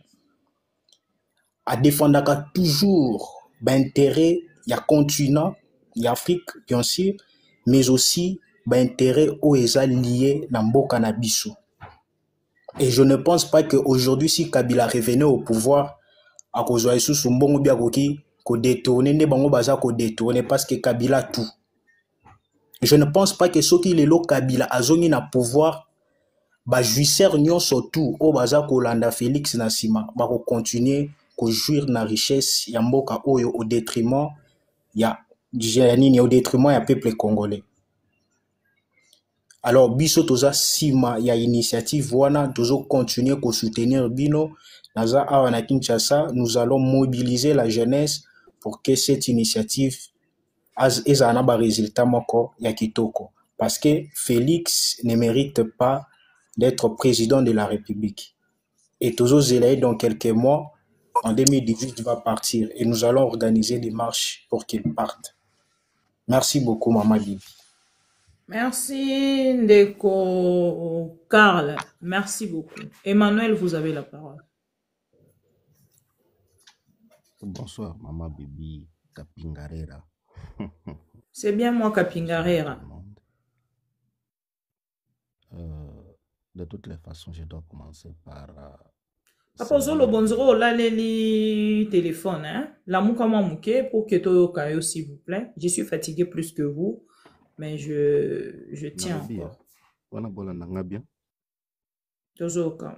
A défendre toujours l'intérêt, il y a continent, il y a Afrique, bien sûr, mais aussi l'intérêt où ils sont liés dans Mboka na biso. Et je ne pense pas qu'aujourd'hui, si Kabila revenait au pouvoir, à cause de sous mbongo bia ko détourner, ne bango baza ko détourner parce que Kabila tout. Je ne pense pas que ceux qui le Kabila azongi na pouvoir, ba jouisseur nyon surtout au baza ko landa Félix Nassima, ba ko continuer ko jouir na richesse ya mboka oyo au détriment ya au détriment ya peuple congolais. Alors, biso toza sima ya initiative wana, tozo continuer ko soutenir bino. Naza awa na Kinshasa, nous allons mobiliser la jeunesse pour que cette initiative ait un résultat moko ya kitoko. Parce que Félix ne mérite pas d'être président de la République. Et tozo zelaye dans quelques mois, en 2018, il va partir. Et nous allons organiser des marches pour qu'il parte. Merci beaucoup, Maman Bibi. Merci, Ndeko Karl. Merci beaucoup. Emmanuel, vous avez la parole. Bonsoir, Maman Bibi Kapingarera. C'est bien moi, Kapingarera. De toutes les façons, je dois commencer par... Apozo le bonzoro la leli téléphone, hein? La mouka mouke pour que to kayo, s'il vous plaît. Je suis fatigué plus que vous, mais je tiens encore. Wana bola nanga bien. Tozo kam.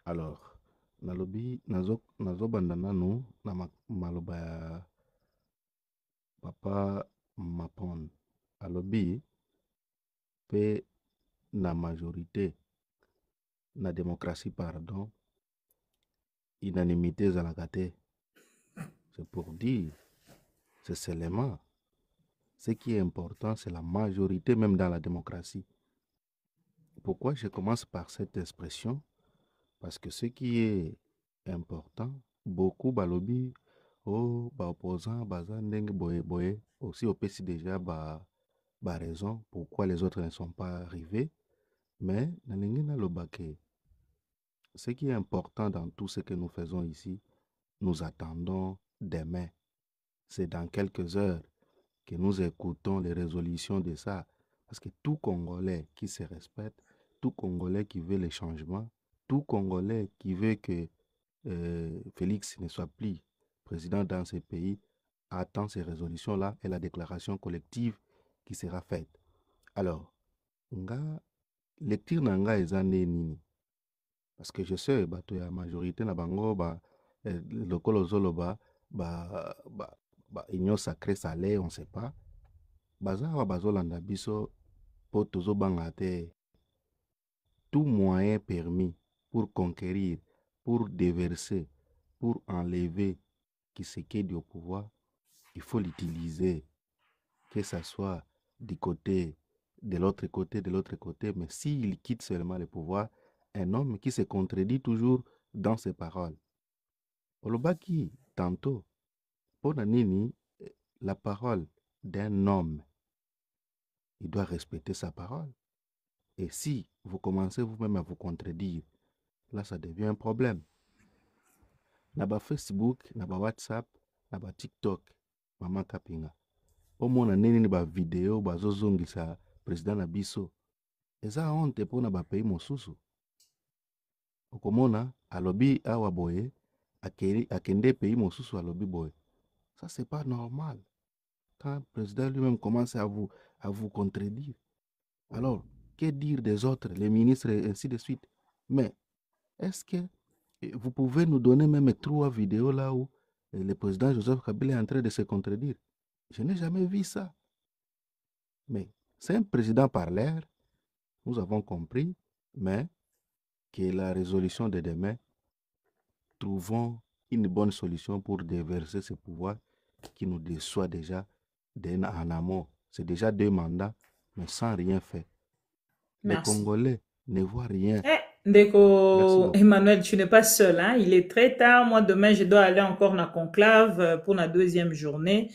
Alors, nalobi nazo bandana no na maloba ya papa Mapon. Alobi pe na majorité na démocratie, pardon, unanimité zalakate. C'est pour dire, c'est seulement. Ce qui est important, c'est la majorité, même dans la démocratie. Pourquoi je commence par cette expression? Parce que ce qui est important, beaucoup balobi, oh, ba opposant, baza ndenge boye boye, aussi au PC déjà ba raison pourquoi les autres ne sont pas arrivés. Mais ce qui est important dans tout ce que nous faisons ici, nous attendons demain. C'est dans quelques heures que nous écoutons les résolutions de ça. Parce que tout Congolais qui se respecte, tout Congolais qui veut les changements, tout Congolais qui veut que Félix ne soit plus président dans ce pays, attend ces résolutions-là et la déclaration collective qui sera faite. Alors, lecture nanga ezane nini. Parce que je sais, la majorité na bango, le kolozolo union sacrée salée, on ne sait pas. Baza bazolanda biso po tozo bangate. Tout moyen permis pour conquérir, pour déverser, pour enlever qui se quede au pouvoir, il faut l'utiliser. Que ça soit du côté, de l'autre côté, mais s'il quitte seulement le pouvoir, un homme qui se contredit toujours dans ses paroles. Olobaki, tantôt, pour Nanini, la parole d'un homme, il doit respecter sa parole. Et si vous commencez vous-même à vous contredire, là, ça devient un problème. Naba Facebook, naba WhatsApp, naba TikTok, Maman Kapinga. Au moins, nini ba vidéo, ba zozongisa président Nabiso. Eza honte pour naba pays mosusu. Okomona, alobi awa boye, akende pays mosusu alobi boye. Ça, c'est pas normal. Quand le président lui-même commence à vous contredire. Alors, que dire des autres, les ministres et ainsi de suite? Mais, est-ce que vous pouvez nous donner même 3 vidéos là où le président Joseph Kabila est en train de se contredire? Je n'ai jamais vu ça. Mais c'est un président parleur, nous avons compris, mais que la résolution de demain, trouvons une bonne solution pour déverser ce pouvoir qui nous déçoit déjà en amont. C'est déjà 2 mandats, mais sans rien faire. Merci. Les Congolais ne voient rien. Ndeko Emmanuel, tu n'es pas seul, hein? Il est très tard. Moi, demain, je dois aller encore na conclave pour la 2e journée.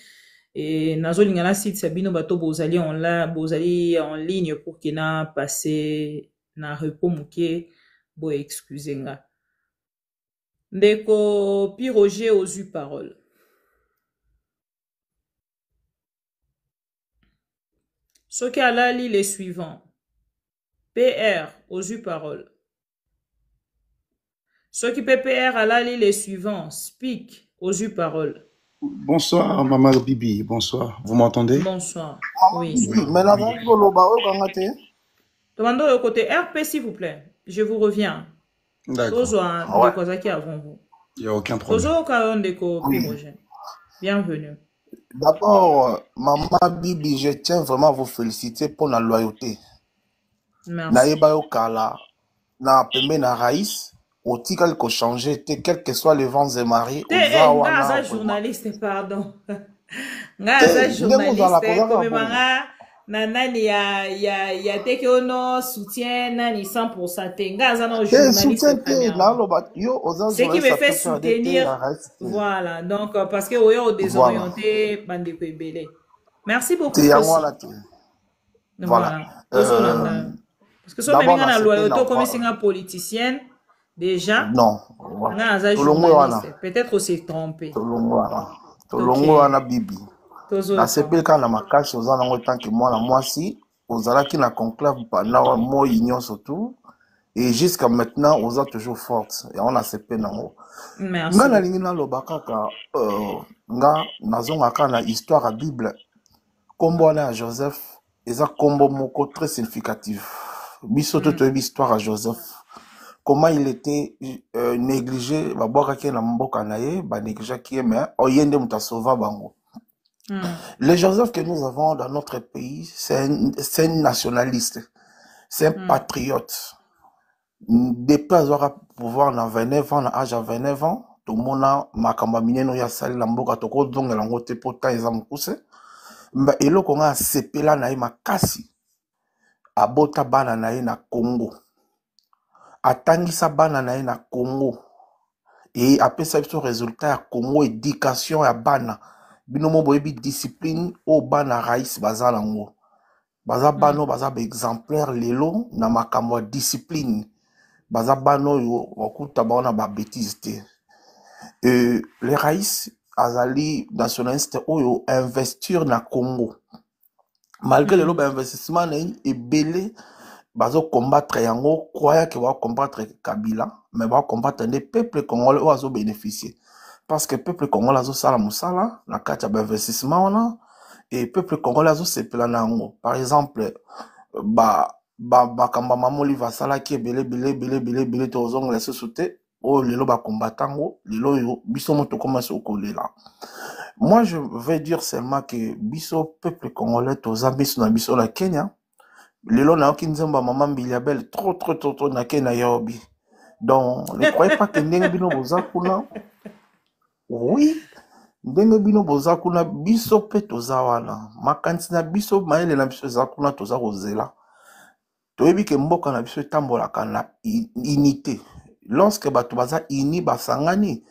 Et nazo lingana site Sabino bato bozali en ligne pour qu'il n'a passé na repos mouké bo excusez nga. Ndeko Piroger aux eu parole. Ce qui a là lit les suivants. PR aux eu parole. Ce qui PPR a là lit les suivants. Speak aux eu parole. Bonsoir, Maman Bibi. Bonsoir. Vous m'entendez? Bonsoir. Oui. Mais là, Demandez au côté RP, s'il vous plaît. Je vous reviens. D'accord. Avant vous. Il n'y a aucun problème. Bienvenue. D'abord, Maman Bibi, je tiens vraiment à vous féliciter pour la loyauté. Merci. Naïba Yokala, na pembe na raïs, au tikal ko changer, quels que soient les vents et marées, Te nga journaliste pardon. Nga journaliste comme manga na nani ya teke ono soutien nani 100% te nga za no journaliste. Ce qui me fait soutenir voilà donc parce que oyo désorienté bande ko ebele. Merci beaucoup. Voilà. Parce que si on met la loyauté comme si une politicienne, déjà, non. Peut-être aussi trompé. Tolongo wana bibi. Na sepelka na makasi ozana ngo tant que moi na mwasi, ozalaki na conclave pendant moi union surtout et jusqu'à maintenant on a toujours forte et on a sepelé nango. Merci. Nga na lingi na lobaka ka nga nazonga ka na histoire à Bible. Kombo na Joseph eza kombo moko très significatif. Bisoto to histoire à Joseph. Comment il était négligé, baboka ki na mboka na ye, ba négligé ki mais oyende muta sauva bango. Le Joseph que nous avons dans notre pays, c'est un nationaliste, c'est un patriote. Depuis avoir pouvoir na 29 ans, na âge à 29 ans, tout le monde a makamba mineno ya sali la mboka toko donge la ngote pota eza mukuse. Mba eloko nga sepela na ye makasi. Abota bana na ye na Congo. Atangisa bana na ye na Congo. Et après ça, ce résultat ya Congo, éducation ya bana. Binomo boyebi discipline o bana raïs baza lango. Baza bano baza ba exemplaire lelo na makambo discipline. Baza bano yo wakuta baona ba bêtise te. Les raïs azali nationaliste oyo investir na Congo. Malgré le ba investissement na ebele bazo combattre yango croyant que va combattre Kabila mais va combattre les peuples congolais ozo bénéficier. Parce que le peuple congolais a sala musala, na kati ya investissement wana, et le peuple congolais a sepela nango. Par exemple, kamba mamoli va sala ki bele to ozong la société, o lelo ba combattango, lelo yo biso moto commence au kolela. Moi je vais dire seulement que biso peuple congolais to zambiso na biso la Kenya, lelo na okinzamba maman Biliabel trop na Kenya yobi. Donc ne croyez pas que ndenge bino boza kuna. Oui, ndenge bino boza kuna biso pe toza wana makanisi na biso mayele na biso za kuna toza kozela toyebi ke mboka na biso etambolaka na unité. Lorsque bato baza uni basangani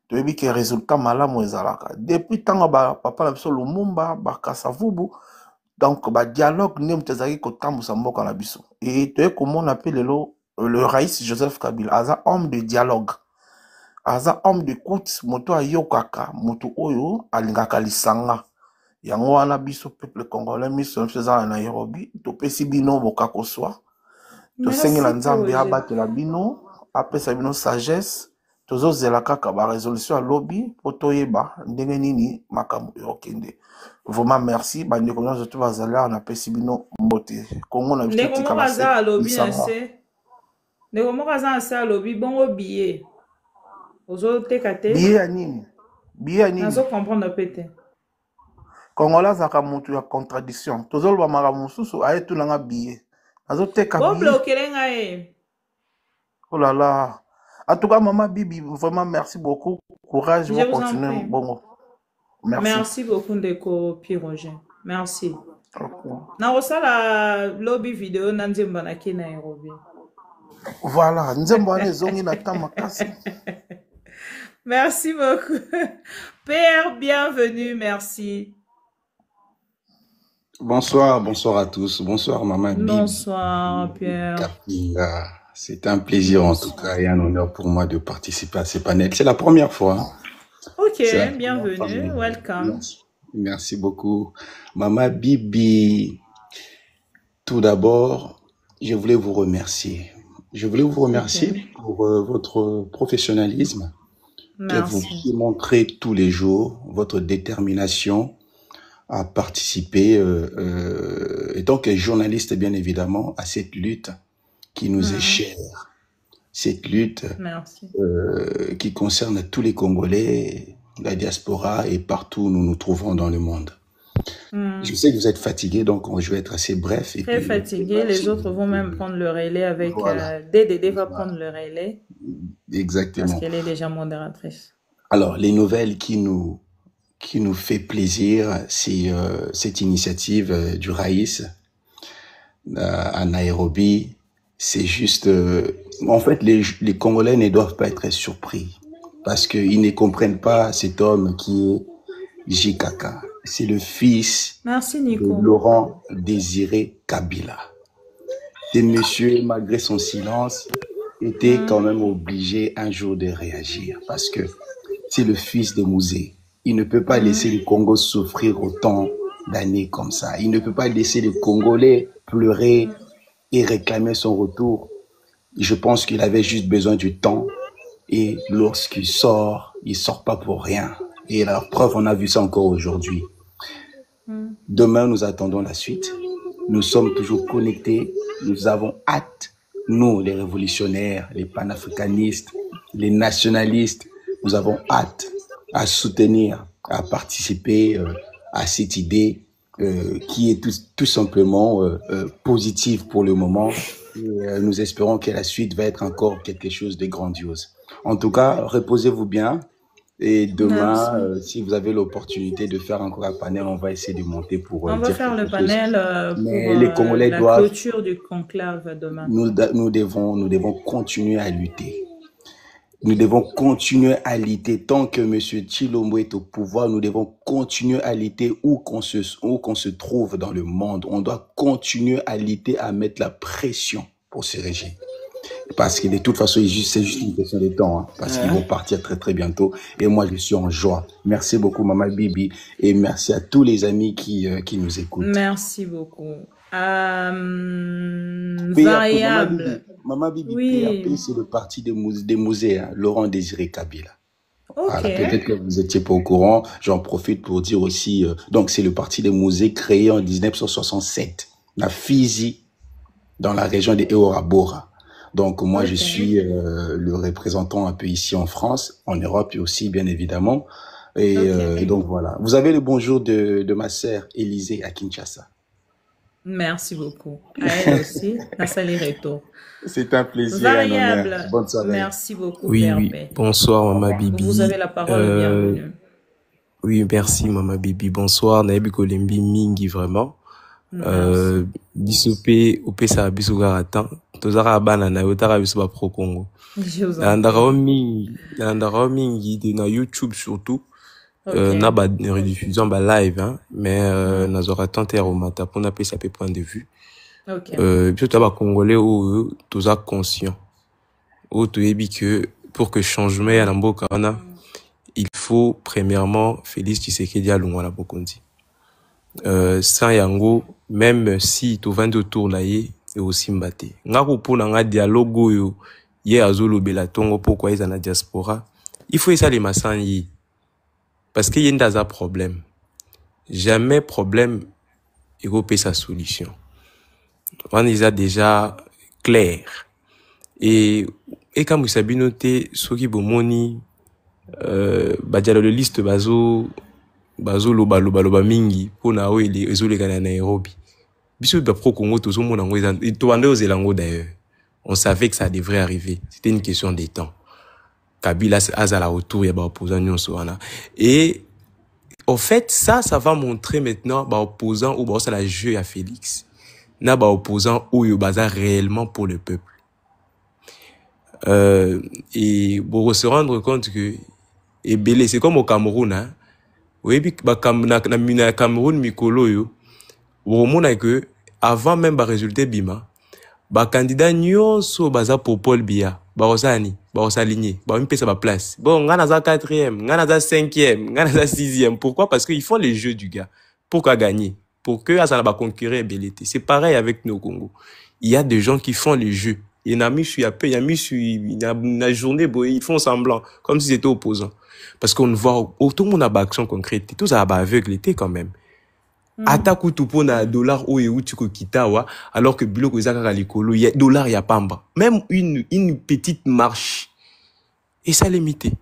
toyebi ke résultat malamu ezalaka depuis ntango papa na biso Lumumba Bakasavubu. Donc ba dialogue ne mtezaki kotambusa mboka na biso et toye komona pe lelo le raïs Joseph Kabila aza homme de dialogue. Aza homme de coute moto ayokaka moto oyo alingaka lisanga yango wana biso peuple congolais miso faisant na Nairobi to pesi bino bokako swa to sengela nzambe abatela bino apesa bino sagesse tozo zela kaka ba résolution à lobby potoyeba ndenge nini makambo yokende. Vraiment merci bande ko nyozo to bazala na pesi bino mbote Kongo na biso tika la se lobby assez ne ko mo kaza sa lobby bongo billet. Billet à nini? Billet à nini? Nazo comprendre pété. Congolais zaka mutu ya contradiction. Tozolo ba mara mususu aye tout nanga billet. Nazo teka billet. Bon bloquer nga e. Oh là là. En tout cas maman Bibi, vraiment merci beaucoup. Courage pour continuer bongo. Merci. Merci beaucoup ndeko Pirogen. Merci. Na osala lobby vidéo na nzemba na ke Nairobi. Voilà, nzemba na zongi na tamakasi. Merci beaucoup. Père, bienvenue, merci. Bonsoir à tous. Bonsoir, Maman Bibi. Bonsoir, Pierre. Kabila. C'est un plaisir en tout cas et un honneur pour moi de participer à ces panels. C'est la première fois. Ok, bienvenue, welcome. Merci beaucoup. Maman Bibi, tout d'abord, je voulais vous remercier. Je voulais vous remercier pour votre professionnalisme. Que vous montrez tous les jours, votre détermination à participer, et donc journaliste bien évidemment, à cette lutte qui nous est chère. Cette lutte qui concerne tous les Congolais, la diaspora et partout où nous nous trouvons dans le monde. Je sais que vous êtes fatigués, donc je vais être assez bref. Et Très puis, fatigué. Les autres vont même prendre le relais avec... voilà. DDD va prendre le relais Exactement. parce qu'elle est déjà modératrice. Alors, les nouvelles qui nous fait plaisir, c'est cette initiative du Raïs à Nairobi. C'est juste... en fait, les Congolais ne doivent pas être surpris parce qu'ils ne comprennent pas cet homme qui est JKK. C'est le fils Merci, de Nico. Laurent Désiré Kabila. Ce monsieur, malgré son silence, était quand même obligé un jour de réagir parce que c'est le fils de Mouzé. Il ne peut pas laisser le Congo souffrir autant d'années comme ça. Il ne peut pas laisser les Congolais pleurer et réclamer son retour. Je pense qu'il avait juste besoin du temps. Et lorsqu'il sort pas pour rien. Et la preuve, on a vu ça encore aujourd'hui. Demain, nous attendons la suite. Nous sommes toujours connectés. Nous avons hâte, nous, les révolutionnaires, les panafricanistes, les nationalistes, nous avons hâte à soutenir, à participer à cette idée qui est tout simplement positive pour le moment. Et nous espérons que la suite va être encore quelque chose de grandiose. En tout cas, reposez-vous bien. Et demain, si vous avez l'opportunité de faire encore un panel, on va essayer de monter pour on va faire le panel mais pour les Congolais la doivent, clôture du conclave demain. nous devons continuer à lutter. Nous devons continuer à lutter tant que M. Tshilombo est au pouvoir. Nous devons continuer à lutter où qu'on se trouve dans le monde. On doit continuer à lutter, à mettre la pression pour ce régime. Parce que de toute façon, c'est juste une question de temps. Hein, parce qu'ils vont partir très très bientôt. Et moi, je suis en joie. Merci beaucoup, Maman Bibi. Et merci à tous les amis qui nous écoutent. Merci beaucoup. Variable. Maman Bibi, oui. PAP, c'est le parti des Mouzé, hein, Laurent Désiré Kabila. Okay. Voilà, peut-être que vous n'étiez pas au courant. J'en profite pour dire aussi, donc c'est le parti des Mouzé créé en 1967, à Fizi, dans la région de Eora-Bora. Donc moi, je suis le représentant un peu ici en France, en Europe aussi, bien évidemment. Et donc voilà. Vous avez le bonjour de ma sœur Élisée à Kinshasa. Merci beaucoup. À elle aussi. C'est un plaisir. Variable. Bonne soirée. Merci beaucoup. Oui, oui. Bonsoir, Maman Bibi. Vous avez la parole. Bienvenue. Oui, merci, Maman Bibi. Bonsoir. Naebi Kolembi Mingi, vraiment. Bisope, opesa biso garatan. Tozara bana na yotara biso ba pro Congo. Nandara mingi de na YouTube surtout. Na ba rediffusion ba live, hein. Mais, nazora tenter au mata pour na pesa pe point de vue. Puis tu as Congolais où tu es conscient. Où tu es que pour que changement à l'amboka, il faut premièrement Félix Tshisekedi à Lungwana Bokondi. Sans yango, même si tu vas de tour là et aussi mbaté. Ngako pour nga dialogue yo ye azolo bela tongo pourquoi ils en a diaspora. Il faut essayer les massanyi parce qu'il y a un problème. Jamais problème il faut payer sa solution. On est déjà clair. Et comme vous savez noter, ce qui bomoni, le liste bazo loba mingi, pour na oe les réseaux gana Nairobi. Biso ba pro Congo, tout le monde en et tout ande aux élango d'ailleurs. On savait que ça devrait arriver. C'était une question de temps. Kabila a la retour, il y a opposant nyonso. Et, en fait, ça va montrer maintenant, opposant ou ça la jeu à Félix. Na ba opposant ou yo baza réellement pour le peuple. Et pour se rendre compte que et belé c'est comme au Cameroun hein. Oui bi ba na Cameroun mikolo yo omona que avant même ba résultat bima ba candidat nyonso baza pour Paul Biya ba osani ba osaligné ba mpesa ba place. Bon ngana za 4e, ngana za 5e, ngana za 6e. Pourquoi? Parce qu'ils font les jeux du gars pour qu'à gagner. Pour que ça va conquérir Belité. C'est pareil avec nos Congo. Il y a des gens qui font les jeux. Il y en a mis sur la journée, ils font semblant, comme si c'était opposant. Parce qu'on voit, tout le monde a action concrète. Tout ça a aveuglé quand même. Attaque ou tout pour un dollar ou tu kitawa, alors que bilo ko zaka likolo, il y a dollar, il y a pamba. Même une petite marche. Et ça limité.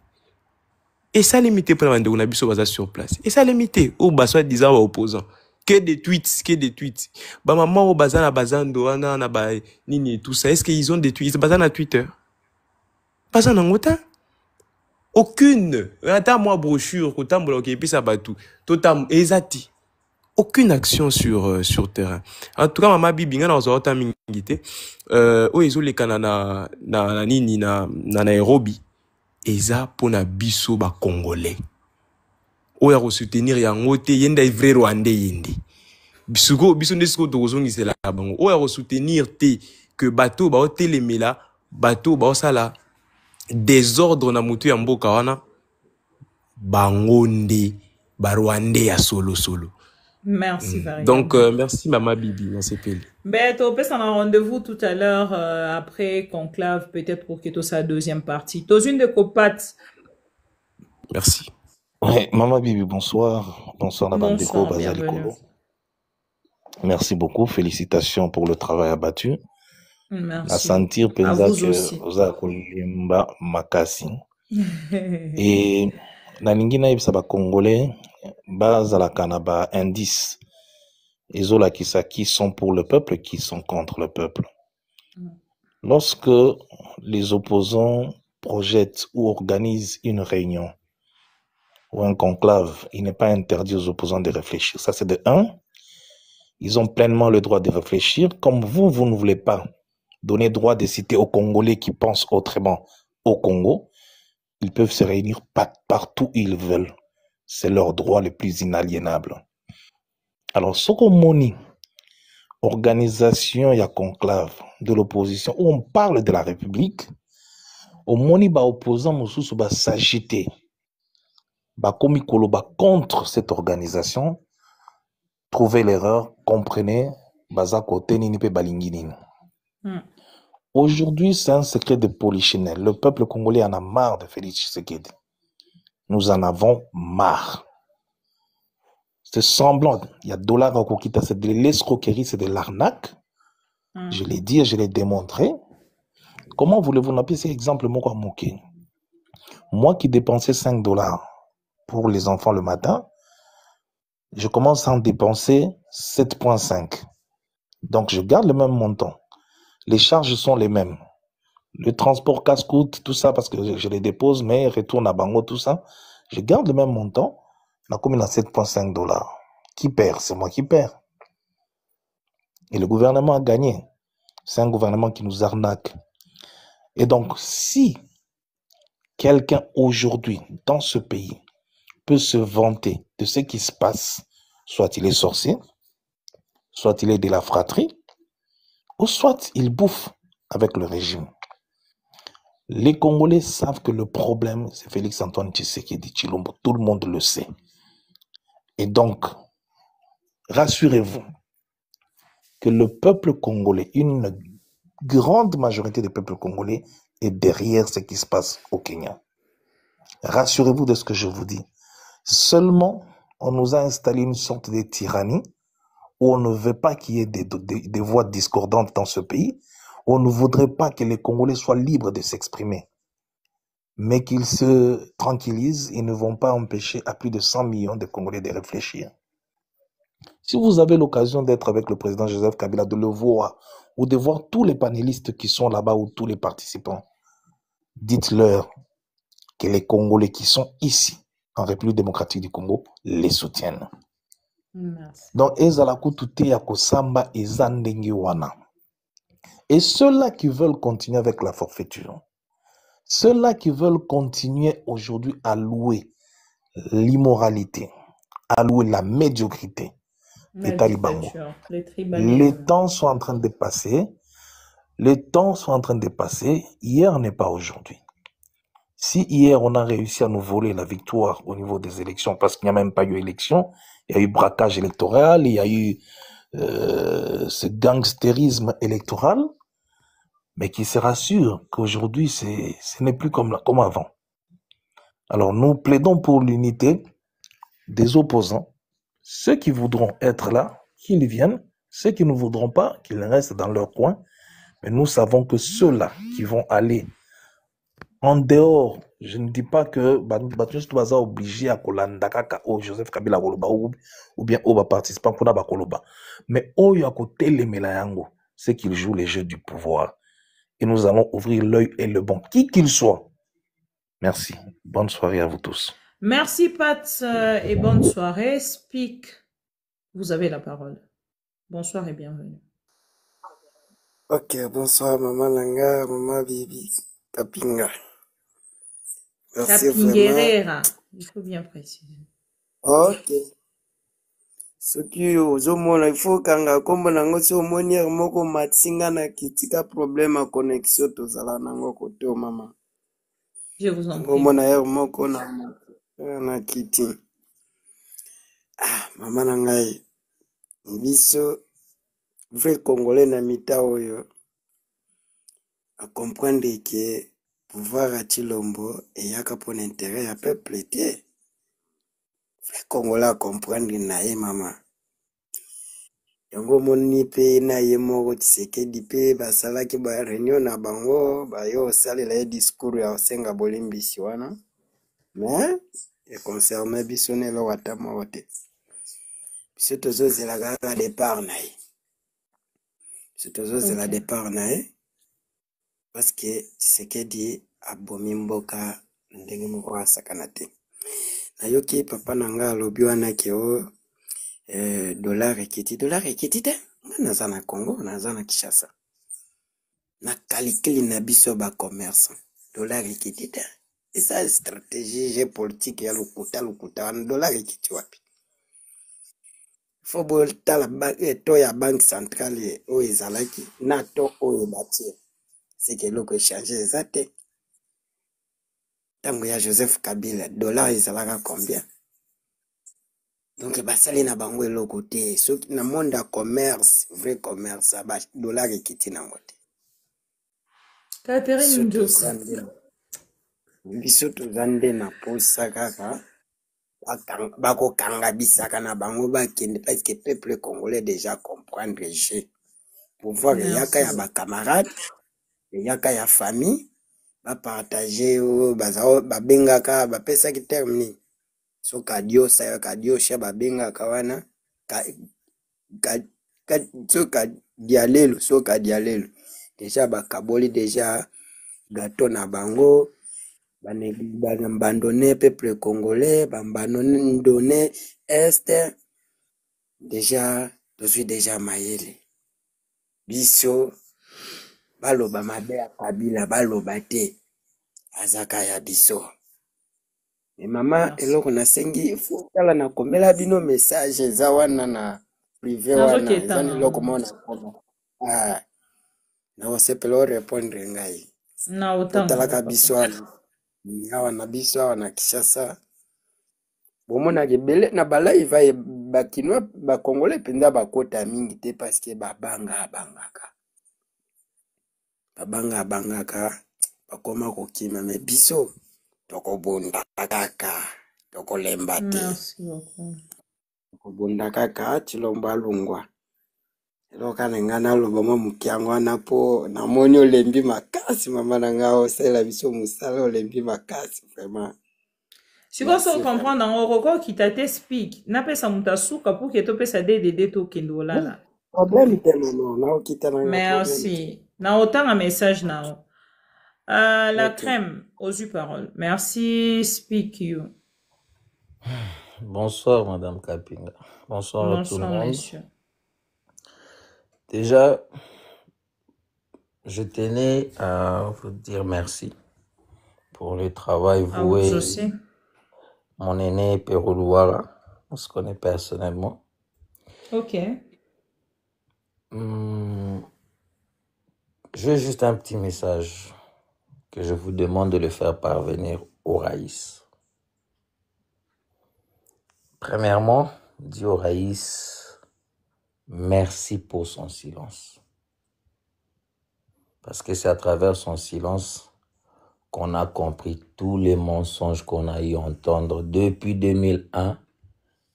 Et ça limité pour la Nabiso baza sur place. Et ça limité au baswa disant opposants. Que des tweets. Bah maman au bazan na bazando na ba nini tout ça. Est-ce qu'ils ont des tweets? Ils bazan na Twitter. Pas en angota. Aucune. Attends moi brochure autant bloqué et puis ça bat tout. Totam ezati. Aucune action sur terrain. En tout cas maman bibi nga na ozota mingité. O ezo le kanana na nini na Nairobi. Eza pona biso ba congolais. Oya ko soutenir yango te yenda vrai rwandais yende. Biso ndesiko to kozongisa la bango. Oya ko soutenir te que bateau ba otelemela, bateau ba osala désordre na mutu ya mboka wana bangonde ba rwandais ya solo. Merci Varian. Donc merci Mama Bibi, on s'appelle. Ben, on peut s'en avoir rendez-vous tout à l'heure après conclave, peut-être pour que tu sa deuxième partie. Tu une de copates. Merci. Ouais, Mama Bibi, bonsoir. Bonsoir, Madame Deko, Bonsoir, Bazali bienvenue. Kolo. Merci beaucoup. Félicitations pour le travail abattu. À Merci. sentir À penza vous que aussi. oza kolimba makasi. Et nalingi na yebisa ba Congolais bazalaka na ba indice ezolakisa qui sont pour le peuple, qui sont contre le peuple. Lorsque les opposants projettent ou organisent une réunion ou un conclave, il n'est pas interdit aux opposants de réfléchir. Ça, c'est de un. Ils ont pleinement le droit de réfléchir. Comme vous ne voulez pas donner droit de citer aux Congolais qui pensent autrement au Congo, ils peuvent se réunir partout où ils veulent. C'est leur droit le plus inaliénable. Alors, ce qu'on moni, organisation, il y a conclave de l'opposition, où on parle de la République, au moni, ba opposant, mosusu, ba s'agiter, ba komikolo, ba contre cette organisation, trouvez l'erreur, comprenez, baza kote nini pe balingi nini. Aujourd'hui, c'est un secret de polichinelle. Le peuple congolais en a marre de Félix Tshisekedi. Nous en avons marre. C'est semblant. Il y a dollar au Kokita, c'est de l'escroquerie, c'est de l'arnaque. Je l'ai dit et je l'ai démontré. Comment voulez-vous n'appeler cet exemple moi qui dépensais $5 pour les enfants le matin, je commence à en dépenser 7,5. Donc je garde le même montant. Les charges sont les mêmes. Le transport casse-coûte, tout ça, parce que je les dépose, mais retourne à Bango, tout ça. Je garde le même montant. La commune a $7,5. Qui perd? C'est moi qui perds. Et le gouvernement a gagné. C'est un gouvernement qui nous arnaque. Et donc, si quelqu'un aujourd'hui, dans ce pays, peut se vanter de ce qui se passe, soit il est sorcier, soit il est de la fratrie, ou soit il bouffe avec le régime. Les Congolais savent que le problème, c'est Félix-Antoine Tshisekedi Tshilombo. Tout le monde le sait. Et donc, rassurez-vous que le peuple congolais, une grande majorité du peuple congolais est derrière ce qui se passe au Kenya. Rassurez-vous de ce que je vous dis. Seulement, on nous a installé une sorte de tyrannie où on ne veut pas qu'il y ait des voix discordantes dans ce pays. On ne voudrait pas que les Congolais soient libres de s'exprimer. Mais qu'ils se tranquillisent, ils ne vont pas empêcher à plus de 100 millions de Congolais de réfléchir. Si vous avez l'occasion d'être avec le président Joseph Kabila, de le voir, ou de voir tous les panélistes qui sont là-bas, ou tous les participants, dites-leur que les Congolais qui sont ici, en République démocratique du Congo, les soutiennent. Merci. Donc, et ceux-là qui veulent continuer avec la forfaiture, ceux-là qui veulent continuer aujourd'hui à louer l'immoralité, à louer la médiocrité, les talibans, les temps sont en train de passer. Les temps sont en train de passer. Hier n'est pas aujourd'hui. Si hier on a réussi à nous voler la victoire au niveau des élections, parce qu'il n'y a même pas eu élection, il y a eu braquage électoral, il y a eu ce gangstérisme électoral, mais qui se rassure qu'aujourd'hui, ce n'est plus comme avant. Alors, nous plaidons pour l'unité des opposants. Ceux qui voudront être là, qu'ils viennent. Ceux qui ne voudront pas, qu'ils restent dans leur coin. Mais nous savons que ceux-là qui vont aller En dehors, je ne dis pas que Batus Baza obligé à Kolanda Kaka ou Joseph Kabila Koloba ou bien au participant pour la Koloba. Mais au ya côté les Melayango, c'est qu'il joue les jeux du pouvoir. Et nous allons ouvrir l'œil et le bon, qui qu'il soit. Merci. Bonne soirée à vous tous. Merci Pat et bonne soirée. Speak, vous avez la parole. Bonsoir et bienvenue. Ok, bonsoir Maman Langa, Maman Bibi, Kapinga. Merci vraiment. Kapinguerera, il faut bien préciser. Ok. Soki ozomona il faut kanga kombo nango so moniere moko matsinga na kitika problème à connexion tozala nango kote o mama. Je vous en prie. Ngomona yer moko na kiti. Ah, mama na ngai. Biso vrai congolais na mita oyo a comprendre que pouvoir à Chilombo et yaka pour l'intérêt à peuple était. Vrai congolais à comprendre na ye mama. Yango moni pe na ye moko Tshisekedi pe basalaki ba réunion na bango ba yo salela ye discours ya osenga bolimbisi wana mais e concerne biso ne lo wata moko te biso tozozela kaka départ na ye biso tozozela départ na ye parce que Tshisekedi abomi mboka ndenge moko asakana te nayoki papa na nga alobi wana ke o dollar ekiti te naza na Congo naza na Kinshasa na calcul na biso ba commerce dollar ekiti te esa stratégie géopolitique ya lokuta dollar ekiti wapi faut tala to ya banque centrale oyo ezalaki na to oyo batie c'est que loko échange eza te ntango ya Joseph Kabila dollar ezalaka combien. Donc, basali na bango eloko te. Soki na monde ya commerce, vrai commerce, ba dollar ekiti na ngote. Catherine Njoku. Biso tozande na posa kaka. Bako kanga bisaka na bango bakende parce que peuple congolais déjà comprendre jeu. Pouvoir yaka ya ba camarades, yaka ya famille, ba partager ba bengaka ba pesa ki termine. So kadio sa kadio sha babenga kawana so kadialelo so kadialelo déjà bakaboli déjà gâteau na bango bandonné peuple congolais bandonné est déjà tozwi déjà mayele biso baloba mabe ya Kabila baloba te azaka ya biso. Et maman, eloko na sengi, faut kala na komela bino message za wana na privé wana, ezani eloko mona koma. Ah, na osepelo répondre ngai. Na otanga. Totalaka biso wana. Awa na biso awa na Kinshasa. Bomona gebele na balai va bakinwa ba congolais penza bakota mingi te parce que babanga bangaka bakoma kokima me biso tokobonda kaka tokolemba te. Merci beaucoup. Tokobonda kaka Chilombo alungwa eloka na nga naloba mwa mukiango wana po namoni olembi makasi mama na nga osala biso musala olembi makasi vraiment. Si vous comprendre dans Oroko qui t'a t'explique, n'a pas sa mutasuka pour que tu pesa DDD to kendola là. Problème te maman, na okita na. Merci. Na autant un message na. La crème aux yeux paroles. Merci, speak you. Bonsoir, Madame Kapinga. Bonsoir à tout le monde. Monsieur. Déjà, je tenais à vous dire merci pour le travail voué. Vous aussi. Mon aîné Peroulouara, on se connaît personnellement. Ok. J'ai juste un petit message que je vous demande de le faire parvenir au Raïs. Premièrement, dis au Raïs merci pour son silence. Parce que c'est à travers son silence qu'on a compris tous les mensonges qu'on a eu à entendre depuis 2001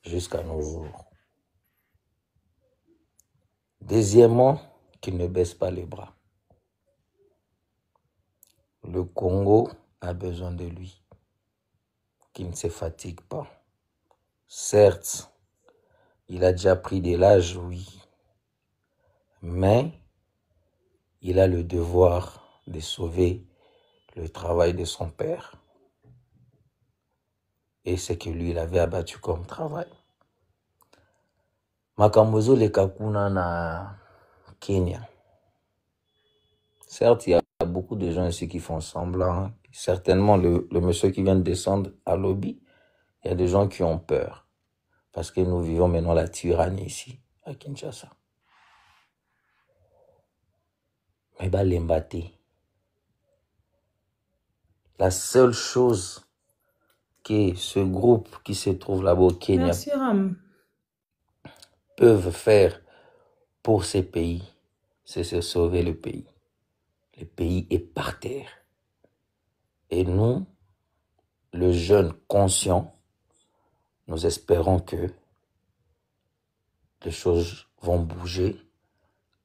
jusqu'à nos jours. Deuxièmement, qu'il ne baisse pas les bras. Le Congo a besoin de lui, qu'il ne se fatigue pas. Certes, il a déjà pris de l'âge, oui, mais il a le devoir de sauver le travail de son père et ce que lui, il avait abattu comme travail. Makambozo le Kakuna na Kenya. Certes, il y a beaucoup de gens ici qui font semblant. Certainement, le monsieur qui vient de descendre à Lobby, il y a des gens qui ont peur. Parce que nous vivons maintenant la tyrannie ici, à Kinshasa. Mais bah, l'embâté. La seule chose que ce groupe qui se trouve là-bas au Kenya Merci, Ram. peuvent faire pour ces pays, c'est se sauver le pays. Le pays est par terre. Et nous, le jeune conscient, nous espérons que les choses vont bouger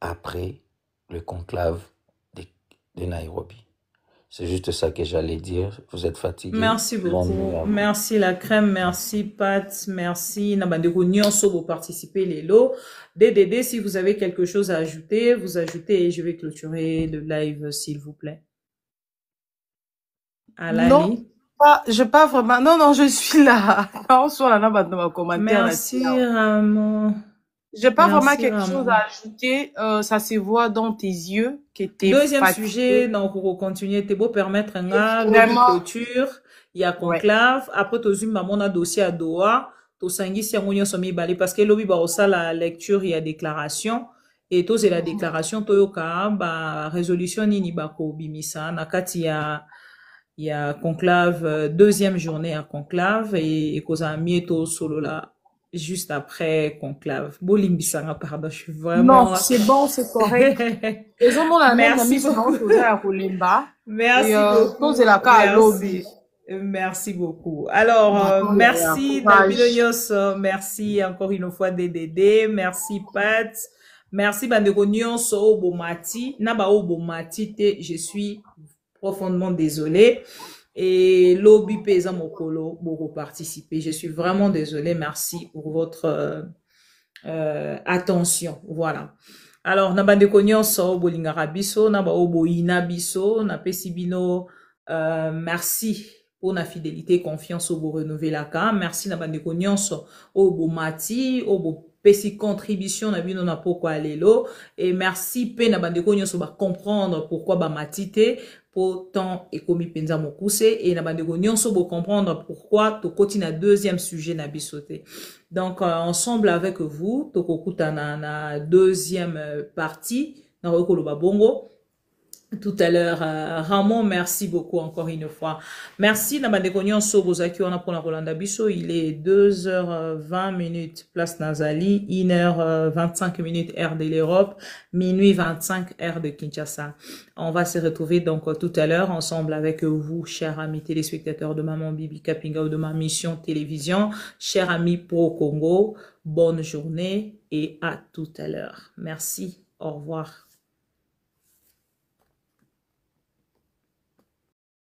après le conclave de Nairobi. C'est juste ça que j'allais dire. Vous êtes fatigué. Merci beaucoup. Merci la crème, merci Pat, merci Nabandeko Nyonso pour participer les lots. DDD, si vous avez quelque chose à ajouter, vous ajoutez et je vais clôturer le live s'il vous plaît. Non, pas vraiment. Non, je suis là. On soit là dans ma commentaire. Merci Ramon. J'ai pas vraiment quelque chose à ajouter. Ça se voit dans tes yeux que t'es Deuxième fatigué. sujet, donc pour continuer, t'es beau permettre un clôture, il y a conclave. Après, tu as un dossier à Doha. Tu as parce que l'objet ba la lecture, il y a déclaration. Et tu la déclaration, tu as résolution nini bako bimisa. Nakati il y a conclave, deuxième journée à conclave et cause a mieto solo là. Juste après conclave. Bolimbisanga, pardon, je suis vraiment... Non, c'est bon, c'est correct. Merci beaucoup. Merci beaucoup. Alors, merci David Nyonso, merci encore une fois DDD, merci Pat, merci Bandeko Nyonso Obomati, Naba Obomati, je suis profondément désolée. Et Lobby Pesa Mokolo pour participer. Je suis vraiment désolée. Merci pour votre attention. Voilà. Alors, nabande konyonso bolingara biso, naba obo ina biso, na pesibino, merci pour la fidélité, confiance au renouveler la cam. Merci nabande konyonso obo mati, obo pesi contribution na bino na pourquoi lelo. Et merci pe nabande konyonso ba comprendre pourquoi ba matite. Pour temps et komi penza mokuse et na bandeko nyonso bo comprendre pourquoi to koti na deuxième sujet na bisoté. Donc ensemble avec vous to kokuta na deuxième partie na rekoloba bongo tout à l'heure. Ramon, merci beaucoup encore une fois. Merci na bandeko nyonso bozaki on a pour la Rolanda Biso, il est 2h20 place Nazali, 1h25 heure de l'Europe, minuit 25 heure de Kinshasa. On va se retrouver donc tout à l'heure ensemble avec vous, chers amis téléspectateurs de Maman Bibi Kapinga ou de ma mission télévision, chers amis pro Congo, bonne journée et à tout à l'heure. Merci, au revoir.